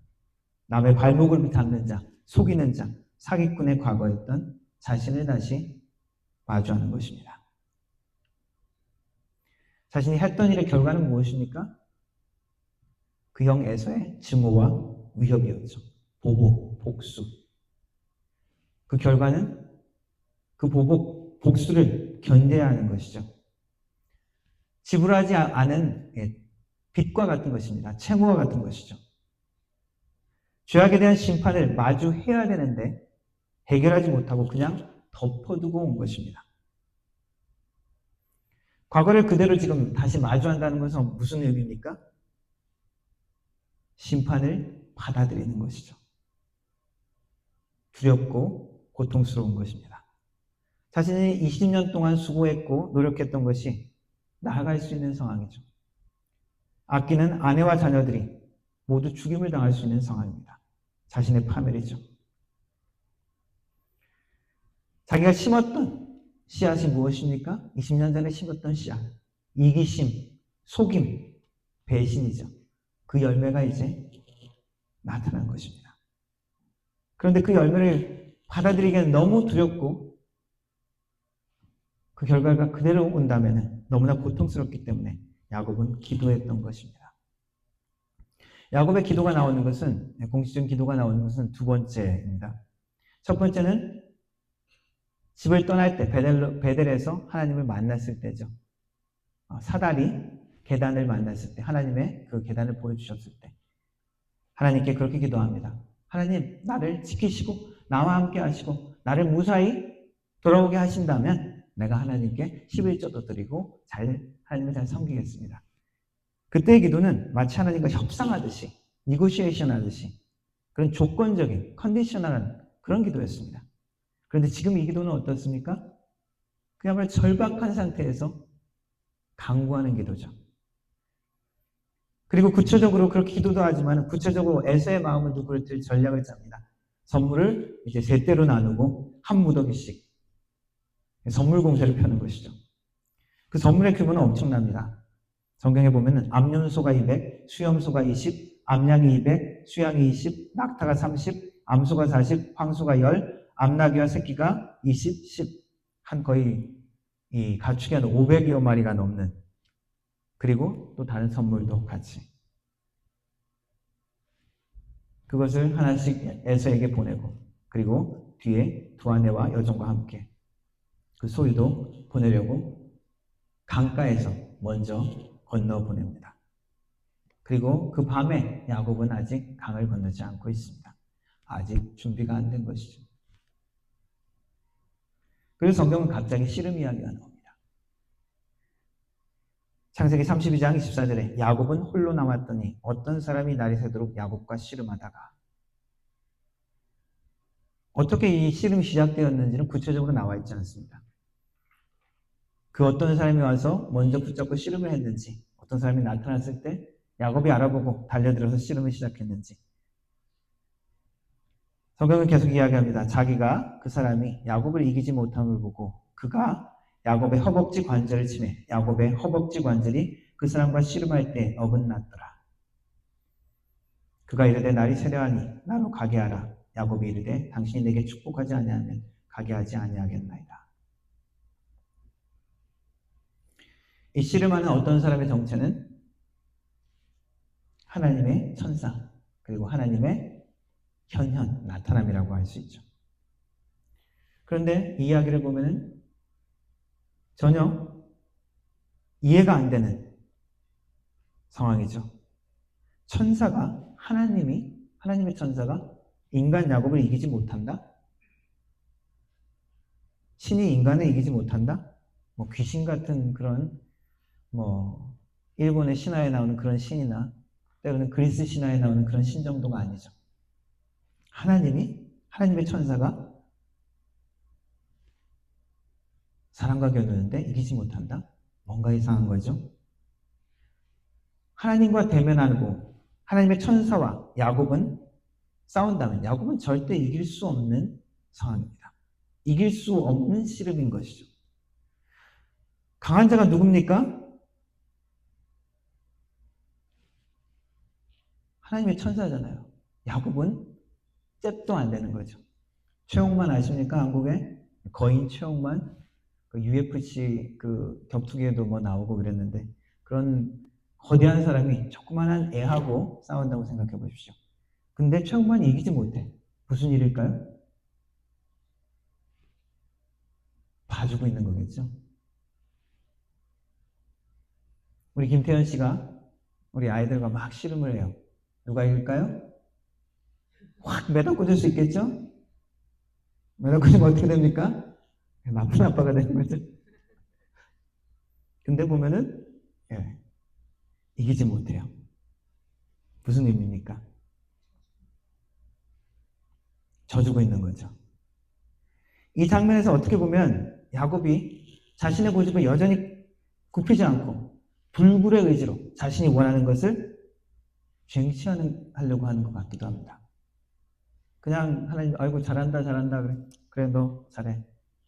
남의 발목을 잡는 자, 속이는 자, 사기꾼의 과거였던 자신을 다시 마주하는 것입니다. 자신이 했던 일의 결과는 무엇입니까? 그 형 에서의 증오와 위협이었죠. 보복, 복수. 그 결과는 그 보복, 복수를 견뎌야 하는 것이죠. 지불하지 않은 빚과 같은 것입니다. 채무와 같은 것이죠. 죄악에 대한 심판을 마주해야 되는데 해결하지 못하고 그냥 덮어두고 온 것입니다. 과거를 그대로 지금 다시 마주한다는 것은 무슨 의미입니까? 심판을 받아들이는 것이죠. 두렵고 고통스러운 것입니다. 자신이 20년 동안 수고했고 노력했던 것이 나아갈 수 있는 상황이죠. 아끼는 아내와 자녀들이 모두 죽임을 당할 수 있는 상황입니다. 자신의 파멸이죠. 자기가 심었던 씨앗이 무엇입니까? 20년 전에 심었던 씨앗. 이기심, 속임, 배신이죠. 그 열매가 이제 나타난 것입니다. 그런데 그 열매를 받아들이기에는 너무 두렵고 그 결과가 그대로 온다면 너무나 고통스럽기 때문에 야곱은 기도했던 것입니다. 야곱의 기도가 나오는 것은, 공식적인 기도가 나오는 것은 두 번째입니다. 첫 번째는 집을 떠날 때 베델에서 하나님을 만났을 때죠. 사다리 계단을 만났을 때, 하나님의 그 계단을 보여주셨을 때 하나님께 그렇게 기도합니다. 하나님, 나를 지키시고 나와 함께 하시고 나를 무사히 돌아오게 하신다면 내가 하나님께 11조도 드리고 하나님을 잘 섬기겠습니다. 그때의 기도는 마치 하나님과 협상하듯이, 니고시에이션 하듯이 그런 조건적인, 컨디셔널한 그런 기도였습니다. 그런데 지금 이 기도는 어떻습니까? 그야말로 절박한 상태에서 간구하는 기도죠. 그리고 구체적으로 그렇게 기도도 하지만 구체적으로 에서의 마음을 누구를 들 전략을 짭니다. 선물을 이제 세 대로 나누고 한 무더기씩 선물 공세를 펴는 것이죠. 그 선물의 규모는 엄청납니다. 성경에 보면은 암염소가 200, 수염소가 20, 암양이 200, 수양이 20, 낙타가 30, 암소가 40, 황소가 10, 암나귀와 새끼가 20, 10, 한 거의 이 가축이 한 500여 마리가 넘는, 그리고 또 다른 선물도 같이 그것을 하나씩 에서에게 보내고, 그리고 뒤에 두 아내와 여종과 함께 그 소유도 보내려고 강가에서 먼저 건너 보냅니다. 그리고 그 밤에 야곱은 아직 강을 건너지 않고 있습니다. 아직 준비가 안 된 것이죠. 그래서 성경은 갑자기 씨름 이야기가 나옵니다. 창세기 32장 24절에 야곱은 홀로 남았더니 어떤 사람이 날이 새도록 야곱과 씨름하다가, 어떻게 이 씨름이 시작되었는지는 구체적으로 나와 있지 않습니다. 그 어떤 사람이 와서 먼저 붙잡고 씨름을 했는지, 어떤 사람이 나타났을 때 야곱이 알아보고 달려들어서 씨름을 시작했는지, 성경은 계속 이야기합니다. 자기가, 그 사람이 야곱을 이기지 못함을 보고 그가 야곱의 허벅지 관절을 치매 야곱의 허벅지 관절이 그 사람과 씨름할 때 어긋났더라. 그가 이르되 날이 새려하니 나로 가게 하라. 야곱이 이르되 당신이 내게 축복하지 아니하면 가게 하지 아니하겠나이다. 이 씨름하는 어떤 사람의 정체는 하나님의 천사, 그리고 하나님의 현현, 나타남이라고 할 수 있죠. 그런데 이 이야기를 보면은 전혀 이해가 안 되는 상황이죠. 천사가, 하나님의 천사가 인간 야곱을 이기지 못한다? 신이 인간을 이기지 못한다? 뭐 귀신 같은 그런 뭐 일본의 신화에 나오는 그런 신이나 때로는 그리스 신화에 나오는 그런 신 정도가 아니죠. 하나님의 천사가 사람과 겨누는데 이기지 못한다? 뭔가 이상한 거죠. 하나님과 대면하고 하나님의 천사와 야곱은 싸운다면 야곱은 절대 이길 수 없는 상황입니다. 이길 수 없는 씨름인 것이죠. 강한 자가 누굽니까? 하나님의 천사잖아요. 야곱은 잽도 안 되는 거죠. 최홍만 아십니까? 한국에 거인 최홍만 그 UFC 그 격투기에도 뭐 나오고 그랬는데 그런 거대한 사람이 조그만한 애하고 싸운다고 생각해 보십시오. 근데 최홍만이 이기지 못해. 무슨 일일까요? 봐주고 있는 거겠죠. 우리 김태현 씨가 우리 아이들과 막 씨름을 해요. 누가 이길까요? 확 매다 꽂을 수 있겠죠? 매다 꽂으면 어떻게 됩니까? 나쁜 아빠가 되는 거죠. 근데 보면은 이기지 못해요. 무슨 의미입니까? 져주고 있는 거죠. 이 장면에서 어떻게 보면 야곱이 자신의 고집을 여전히 굽히지 않고 불굴의 의지로 자신이 원하는 것을 쟁취하려고 하는 것 같기도 합니다. 그냥 하나님 아이고 잘한다 그래 너 잘해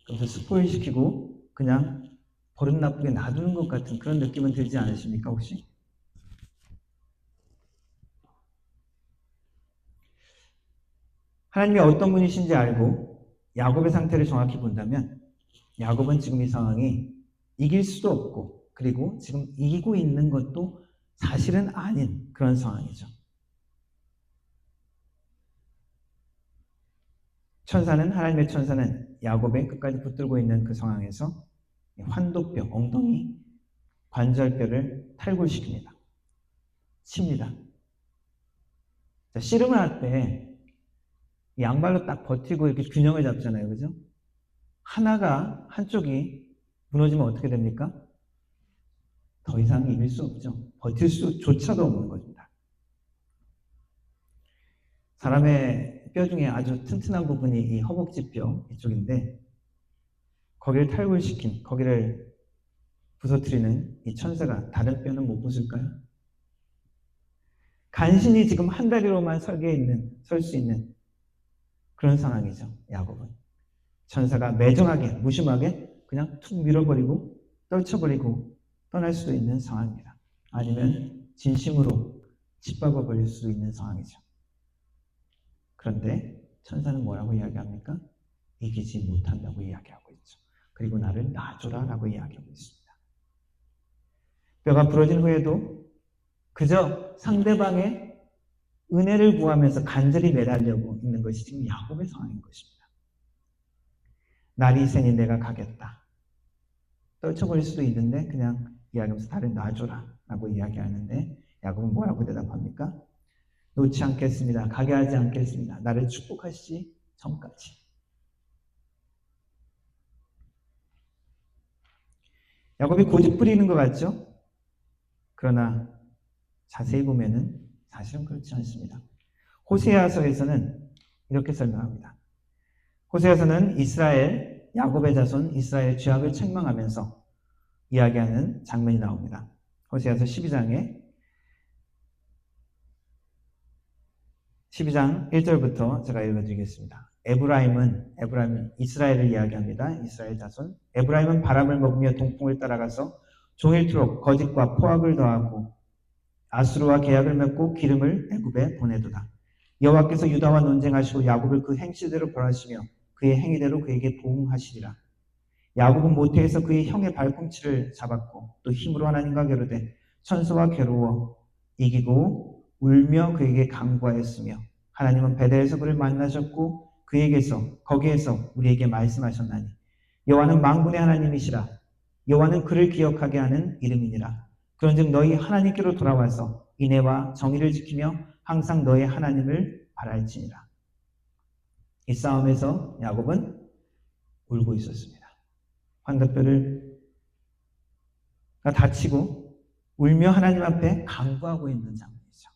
그래서 스포일 시키고 그냥 버릇 나쁘게 놔두는 것 같은 그런 느낌은 들지 않으십니까 혹시? 하나님이 어떤 분이신지 알고 야곱의 상태를 정확히 본다면 야곱은 지금 이 상황이 이길 수도 없고 그리고 지금 이기고 있는 것도 사실은 아닌 그런 상황이죠. 하나님의 천사는 야곱의 끝까지 붙들고 있는 그 상황에서 환도뼈, 엉덩이, 관절뼈를 탈골시킵니다. 칩니다. 자, 씨름을 할 때 양발로 딱 버티고 이렇게 균형을 잡잖아요. 그죠? 한쪽이 무너지면 어떻게 됩니까? 더 이상 이길 수 없죠. 버틸 수조차도 없는 겁니다. 사람의 뼈 중에 아주 튼튼한 부분이 이 허벅지뼈 이쪽인데 거기를 탈골시킨, 거기를 부서뜨리는 이 천사가 다른 뼈는 못 부술까요? 간신히 지금 한 다리로만 설 수 있는 그런 상황이죠. 야곱은. 천사가 매정하게, 무심하게 그냥 툭 밀어버리고 떨쳐버리고 떠날 수도 있는 상황입니다. 아니면 진심으로 짓밟아 버릴 수도 있는 상황이죠. 그런데 천사는 뭐라고 이야기합니까? 이기지 못한다고 이야기하고 있죠. 그리고 나를 놔줘라 라고 이야기하고 있습니다. 뼈가 부러진 후에도 그저 상대방의 은혜를 구하면서 간절히 매달려고 있는 것이 지금 야곱의 상황인 것입니다. 날이 새니 내가 가겠다. 떨쳐버릴 수도 있는데 그냥 이야기하면서 나를 놔줘라 라고 이야기하는데 야곱은 뭐라고 대답합니까? 놓지 않겠습니다. 가게 하지 않겠습니다. 나를 축복하시지 전까지. 야곱이 고집 부리는 것 같죠? 그러나 자세히 보면은 사실은 그렇지 않습니다. 호세아서에서는 이렇게 설명합니다. 호세아서는 야곱의 자손 이스라엘의 죄악을 책망하면서 이야기하는 장면이 나옵니다. 호세아서 12장 1절부터 제가 읽어드리겠습니다. 에브라임은 이스라엘을 이야기합니다. 이스라엘 자손. 에브라임은 바람을 먹으며 동풍을 따라가서 종일토록 거짓과 포악을 더하고 아수르와 계약을 맺고 기름을 애굽에 보내도다. 여호와께서 유다와 논쟁하시고 야곱을 그 행실대로 벌하시며 그의 행위대로 그에게 보응하시리라. 야곱은 모태에서 그의 형의 발꿈치를 잡았고 또 힘으로 하나님과 겨루되 천사와 겨루어 이기고 울며 그에게 간구하였으며 하나님은 베델에서 그를 만나셨고 거기에서 우리에게 말씀하셨나니 여호와는 만군의 하나님이시라. 여호와는 그를 기억하게 하는 이름이니라. 그런즉 너희 하나님께로 돌아와서 인애와 정의를 지키며 항상 너의 하나님을 바랄지니라. 이 싸움에서 야곱은 울고 있었습니다. 환도뼈를 다치고 울며 하나님 앞에 간구하고 있는 장면이죠.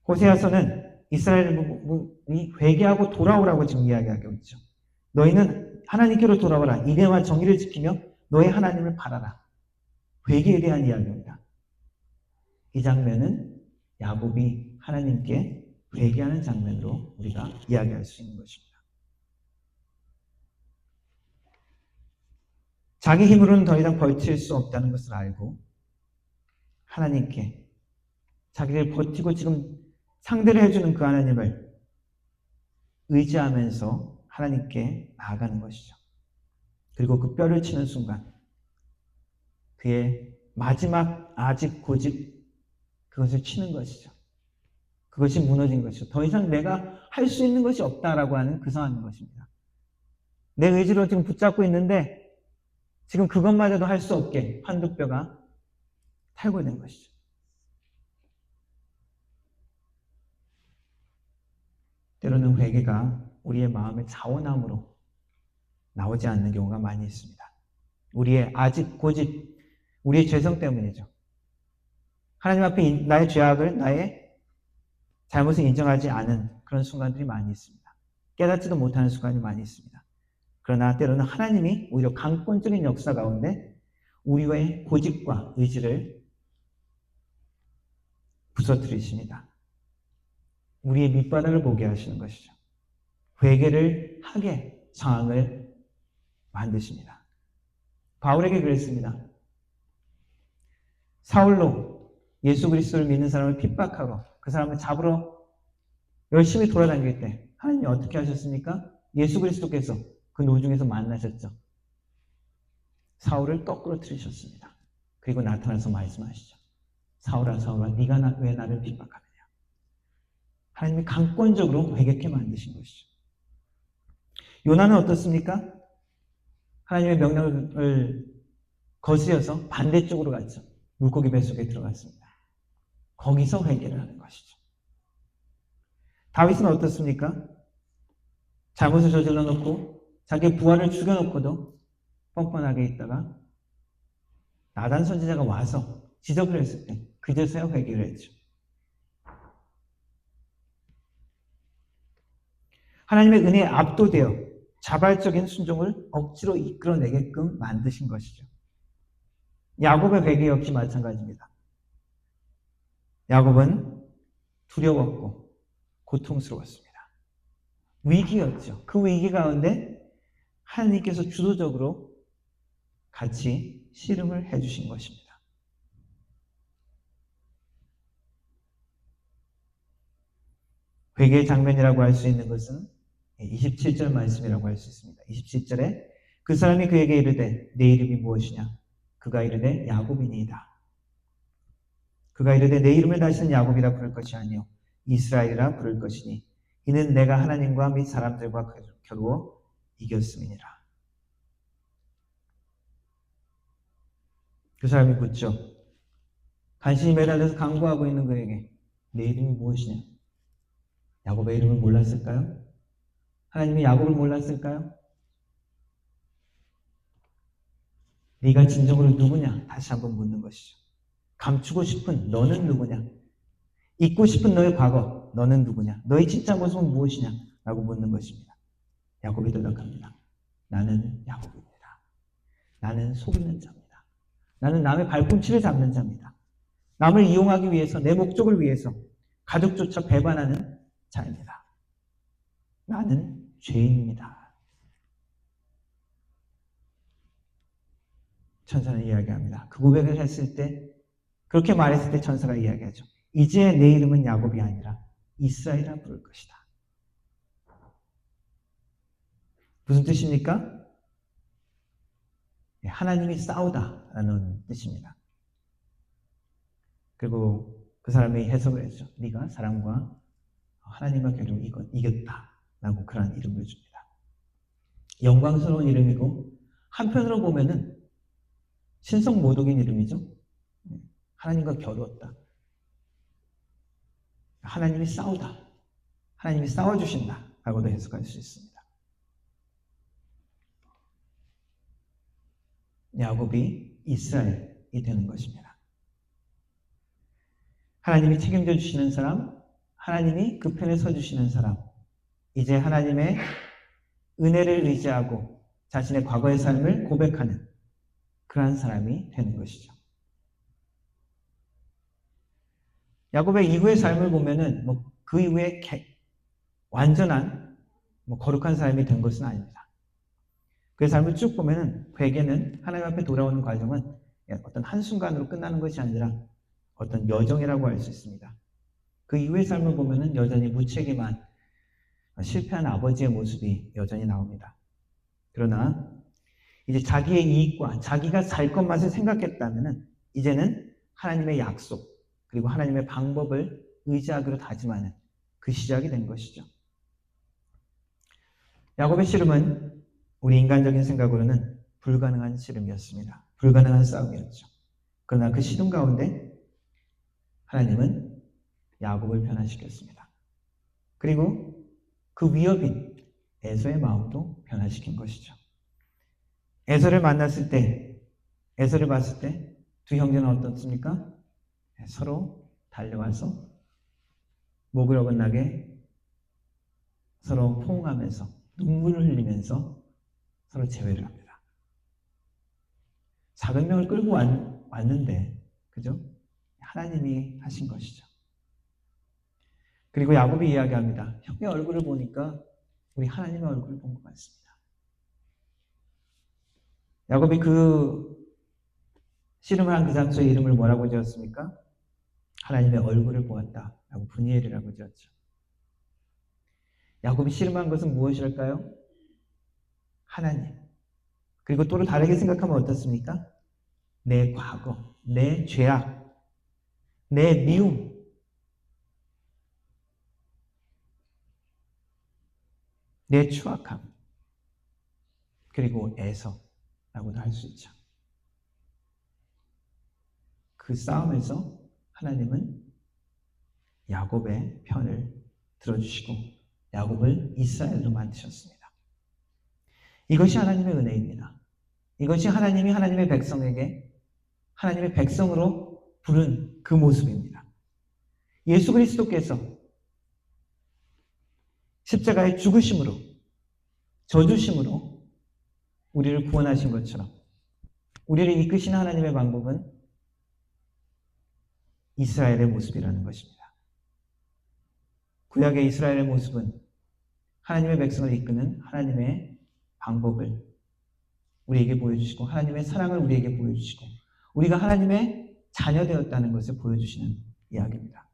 호세아서는 이스라엘이 회개하고 돌아오라고 지금 이야기하고 있죠. 너희는 하나님께로 돌아오라. 인애와 정의를 지키며 너의 하나님을 바라라. 회개에 대한 이야기입니다. 이 장면은 야곱이 하나님께 회개하는 장면으로 우리가 이야기할 수 있는 것입니다. 자기 힘으로는 더 이상 버틸 수 없다는 것을 알고 하나님께 자기를 버티고 지금 상대를 해주는 그 하나님을 의지하면서 하나님께 나아가는 것이죠. 그리고 그 뼈를 치는 순간 그의 마지막 아직 고집 그것을 치는 것이죠. 그것이 무너진 것이죠. 더 이상 내가 할 수 있는 것이 없다라고 하는 그 상황인 것입니다. 내 의지로 지금 붙잡고 있는데 지금 그것마저도 할 수 없게 환두뼈가 탈골된 것이죠. 때로는 회개가 우리의 마음의 자원함으로 나오지 않는 경우가 많이 있습니다. 우리의 아직 고집, 우리의 죄성 때문이죠. 하나님 앞에 나의 죄악을, 나의 잘못을 인정하지 않은 그런 순간들이 많이 있습니다. 깨닫지도 못하는 순간이 많이 있습니다. 그러나 때로는 하나님이 오히려 강권적인 역사 가운데 우리의 고집과 의지를 부서뜨리십니다. 우리의 밑바닥을 보게 하시는 것이죠. 회개를 하게 상황을 만드십니다. 바울에게 그랬습니다. 사울로 예수 그리스도를 믿는 사람을 핍박하고 그 사람을 잡으러 열심히 돌아다닐 때 하나님이 어떻게 하셨습니까? 예수 그리스도께서 그 노중에서 만나셨죠. 사울을 거꾸로 틀으셨습니다. 그리고 나타나서 말씀하시죠. 사울아 사울아 네가 왜 나를 핍박하느냐. 하나님이 강권적으로 회개케 만드신 것이죠. 요나는 어떻습니까? 하나님의 명령을 거스려서 반대쪽으로 갔죠. 물고기 뱃속에 들어갔습니다. 거기서 회개를 하는 것이죠. 다윗은 어떻습니까? 잘못을 저질러 놓고 자기의 부하를 죽여놓고도 뻔뻔하게 있다가 나단 선지자가 와서 지적을 했을 때 그제서야 회개를 했죠. 하나님의 은혜에 압도되어 자발적인 순종을 억지로 이끌어내게끔 만드신 것이죠. 야곱의 회개 역시 마찬가지입니다. 야곱은 두려웠고 고통스러웠습니다. 위기였죠. 그 위기 가운데 하나님께서 주도적으로 같이 씨름을 해주신 것입니다. 회개의 장면이라고 할 수 있는 것은 27절 말씀이라고 할 수 있습니다. 27절에 그 사람이 그에게 이르되 내 이름이 무엇이냐? 그가 이르되 야곱이니이다. 그가 이르되 내 이름을 다시는 야곱이라 부를 것이 아니요 이스라엘이라 부를 것이니 이는 내가 하나님과 및 사람들과 겨루어 이겼음이니라. 그 사람이 묻죠. 간신히 매달려서 간구하고 있는 그에게 내 이름이 무엇이냐? 야곱의 이름을 몰랐을까요? 하나님이 야곱을 몰랐을까요? 네가 진정으로 누구냐? 다시 한번 묻는 것이죠. 감추고 싶은 너는 누구냐? 잊고 싶은 너의 과거 너는 누구냐? 너의 진짜 모습은 무엇이냐? 라고 묻는 것입니다. 야곱이 대답합니다. 나는 야곱입니다. 나는 속이는 자입니다. 나는 남의 발꿈치를 잡는 자입니다. 남을 이용하기 위해서 내 목적을 위해서 가족조차 배반하는 자입니다. 나는 죄인입니다. 천사는 이야기합니다. 그 고백을 했을 때 그렇게 말했을 때 천사가 이야기하죠. 이제 내 이름은 야곱이 아니라 이스라엘이라 부를 것이다. 무슨 뜻입니까? 하나님이 싸우다라는 뜻입니다. 그리고 그 사람이 해석을 했죠. 네가 사람과 하나님과 겨루 이겼다라고 그런 이름을 줍니다. 영광스러운 이름이고 한편으로 보면은 신성모독인 이름이죠. 하나님과 겨루었다. 하나님이 싸우다. 하나님이 싸워주신다 라고도 해석할 수 있습니다. 야곱이 이스라엘이 되는 것입니다. 하나님이 책임져 주시는 사람, 하나님이 그 편에 서 주시는 사람, 이제 하나님의 은혜를 의지하고 자신의 과거의 삶을 고백하는 그러한 사람이 되는 것이죠. 야곱의 이후의 삶을 보면은 그 이후에 완전한 거룩한 삶이 된 것은 아닙니다. 그의 삶을 쭉 보면은 그에게는 하나님 앞에 돌아오는 과정은 어떤 한순간으로 끝나는 것이 아니라 어떤 여정이라고 할 수 있습니다. 그 이후의 삶을 보면은 여전히 무책임한 실패한 아버지의 모습이 여전히 나옵니다. 그러나 이제 자기의 이익과 자기가 살 것만을 생각했다면은 이제는 하나님의 약속 그리고 하나님의 방법을 의지하기로 다짐하는 그 시작이 된 것이죠. 야곱의 씨름은 우리 인간적인 생각으로는 불가능한 씨름이었습니다. 불가능한 싸움이었죠. 그러나 그 씨름 가운데 하나님은 야곱을 변화시켰습니다. 그리고 그 위협인 에서의 마음도 변화시킨 것이죠. 에서를 만났을 때, 에서를 봤을 때 두 형제는 어떻습니까? 서로 달려와서 목을 어긋나게 서로 포옹하면서 눈물을 흘리면서 서로 제외를 합니다. 400명을 끌고 왔는데, 그죠? 하나님이 하신 것이죠. 그리고 야곱이 이야기합니다. 형의 얼굴을 보니까 우리 하나님의 얼굴을 본 것 같습니다. 야곱이 그 씨름을 한 그 장소의 이름을 뭐라고 지었습니까? 하나님의 얼굴을 보았다라고 브니엘이라고 지었죠. 야곱이 씨름한 것은 무엇일까요? 하나님. 그리고 또 다르게 생각하면 어떻습니까? 내 과거, 내 죄악, 내 미움, 내 추악함, 그리고 에서라고도 할 수 있죠. 그 싸움에서 하나님은 야곱의 편을 들어주시고 야곱을 이스라엘로 만드셨습니다. 이것이 하나님의 은혜입니다. 이것이 하나님이 하나님의 백성에게 하나님의 백성으로 부른 그 모습입니다. 예수 그리스도께서 십자가의 죽으심으로 저주심으로 우리를 구원하신 것처럼 우리를 이끄시는 하나님의 방법은 이스라엘의 모습이라는 것입니다. 구약의 이스라엘의 모습은 하나님의 백성을 이끄는 하나님의 방법을 우리에게 보여주시고 하나님의 사랑을 우리에게 보여주시고 우리가 하나님의 자녀되었다는 것을 보여주시는 이야기입니다.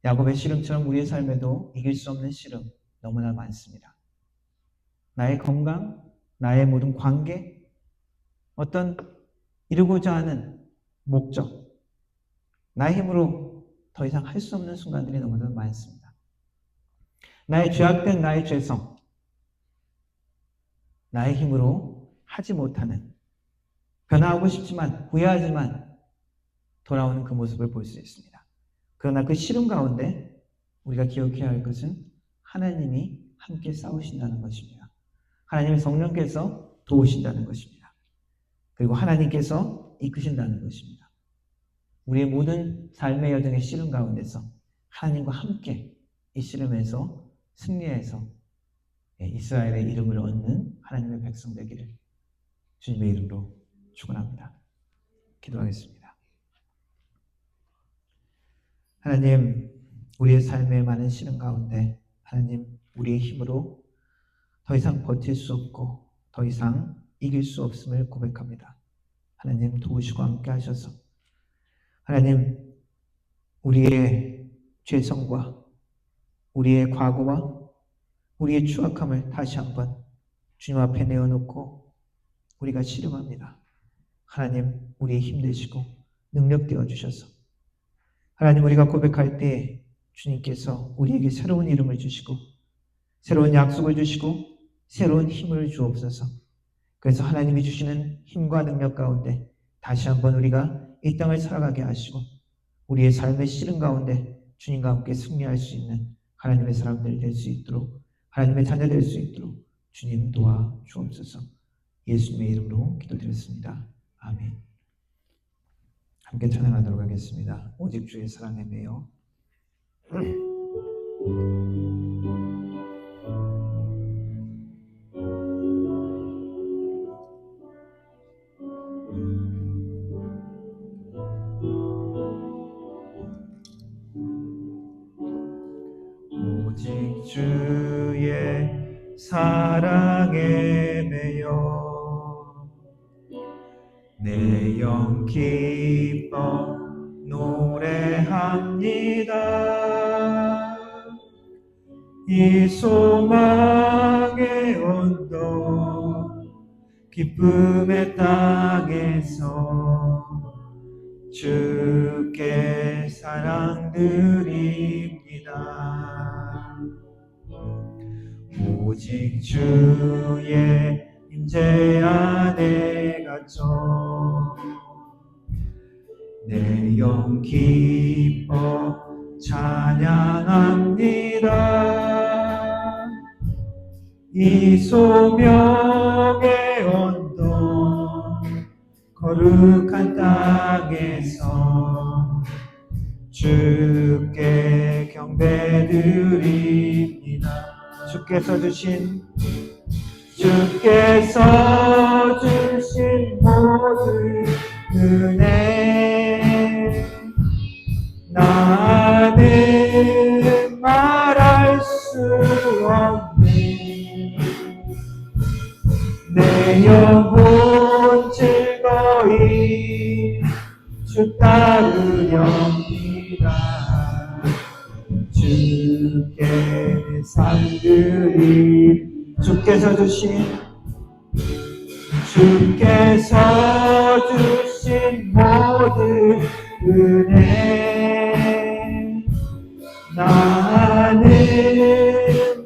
야곱의 씨름처럼 우리의 삶에도 이길 수 없는 씨름 너무나 많습니다. 나의 건강, 나의 모든 관계, 어떤 이루고자 하는 목적, 나의 힘으로 더 이상 할 수 없는 순간들이 너무나 많습니다. 나의 죄악된 나의 죄성, 나의 힘으로 하지 못하는, 변화하고 싶지만 후회하지만 돌아오는 그 모습을 볼 수 있습니다. 그러나 그 씨름 가운데 우리가 기억해야 할 것은 하나님이 함께 싸우신다는 것입니다. 하나님의 성령께서 도우신다는 것입니다. 그리고 하나님께서 이끄신다는 것입니다. 우리의 모든 삶의 여정의 씨름 가운데서 하나님과 함께 이 씨름에서 승리해서 이스라엘의 이름을 얻는 하나님의 백성 되기를 주님의 이름으로 축원합니다. 기도하겠습니다. 하나님, 우리의 삶의 많은 씨름 가운데 하나님, 우리의 힘으로 더 이상 버틸 수 없고 더 이상 이길 수 없음을 고백합니다. 하나님, 도우시고 함께 하셔서 하나님, 우리의 죄성과 우리의 과거와 우리의 추악함을 다시 한번 주님 앞에 내어놓고 우리가 씨름합니다. 하나님, 우리의 힘 되시고 능력 되어 주셔서 하나님, 우리가 고백할 때 주님께서 우리에게 새로운 이름을 주시고 새로운 약속을 주시고 새로운 힘을 주옵소서. 그래서 하나님이 주시는 힘과 능력 가운데 다시 한번 우리가 이 땅을 살아가게 하시고 우리의 삶의 씨름 가운데 주님과 함께 승리할 수 있는 하나님의 사람들 될 수 있도록 하나님의 자녀 될 수 있도록 주님 도와 주옵소서. 예수님의 이름으로 기도드렸습니다. 아멘. 함께 찬양하도록 하겠습니다. 오직 주의 사랑에 매여. 오직 주의 사랑에 매여 내 영 기뻐 노래합니다. 이 소망의 언덕 기쁨의 땅에서 주께 사랑 드립니다. 오직 주의 임재 안에 갇혀 내 영 기뻐 찬양합니다. 이 소명의 언덕 거룩한 땅에서 주께 경배드립니다. 주께서 주신 모든 은혜 나는 말할 수 없네. 내 영혼 즐거이 주 따르렵니다. 주께 상드리 주께서 주신 모든 은혜 나는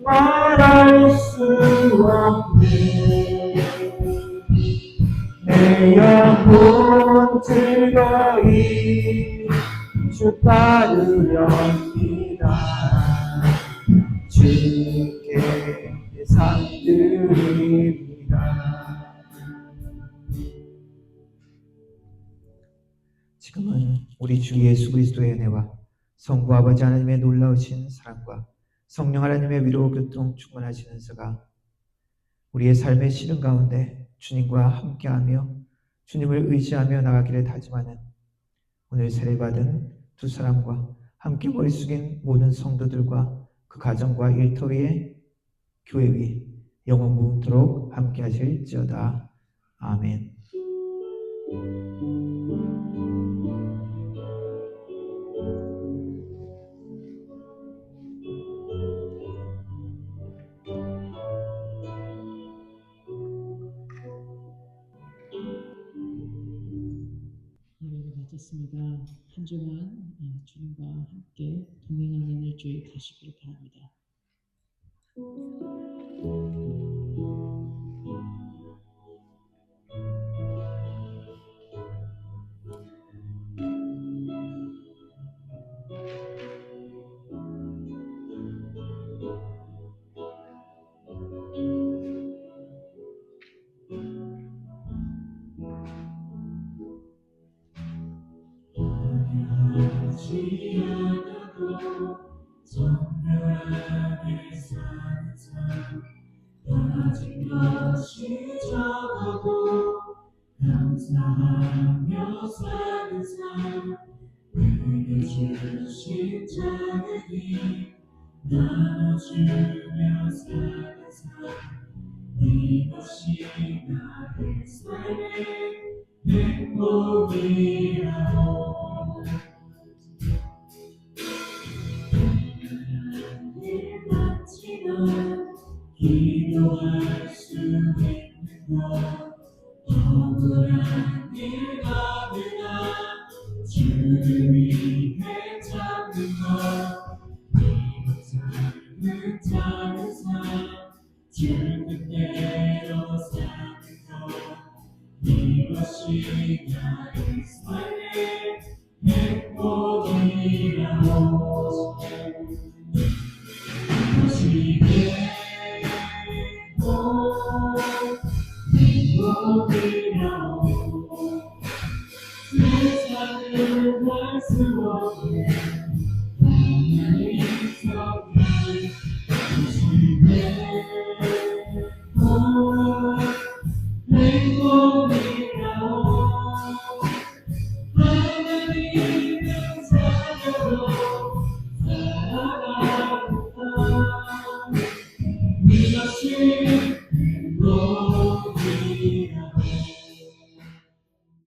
말할 수 없네. 내 영혼 즐거이 주 따르렵니다. 주께 상드립니다. 지금은 우리 주 예수 그리스도의 은혜와 성부 아버지 하나님의 놀라우신 사랑과 성령 하나님의 위로 교통 충만하신 은사가 우리의 삶의 시름 가운데 주님과 함께하며 주님을 의지하며 나가기를 다짐하는 오늘 세례받은 두 사람과 함께 머리 숙인 모든 성도들과 그 가정과 일터 위에 교회 위에 영원 무궁토록 함께 하실지어다. 아멘. 예배를 마쳤습니다. 한 주간 주님과 함께 동행하는 일주일 되시길 바랍니다. 하지 않아도 정결하게 사는 삶 가진 것이 적어도 감사하며 사는 삶 내게 주신 자들이 나눠주며 사는 삶 이것이 나의 삶의 행복이라고 기도할 수 있는 것 억울한 일 가느나 주를 위해 참는 것 이것 참는 삶 주 뜻대로 사는 것 이것이 나의 삶의 행복이라고 이것이 행복 할수 없네 나의 있어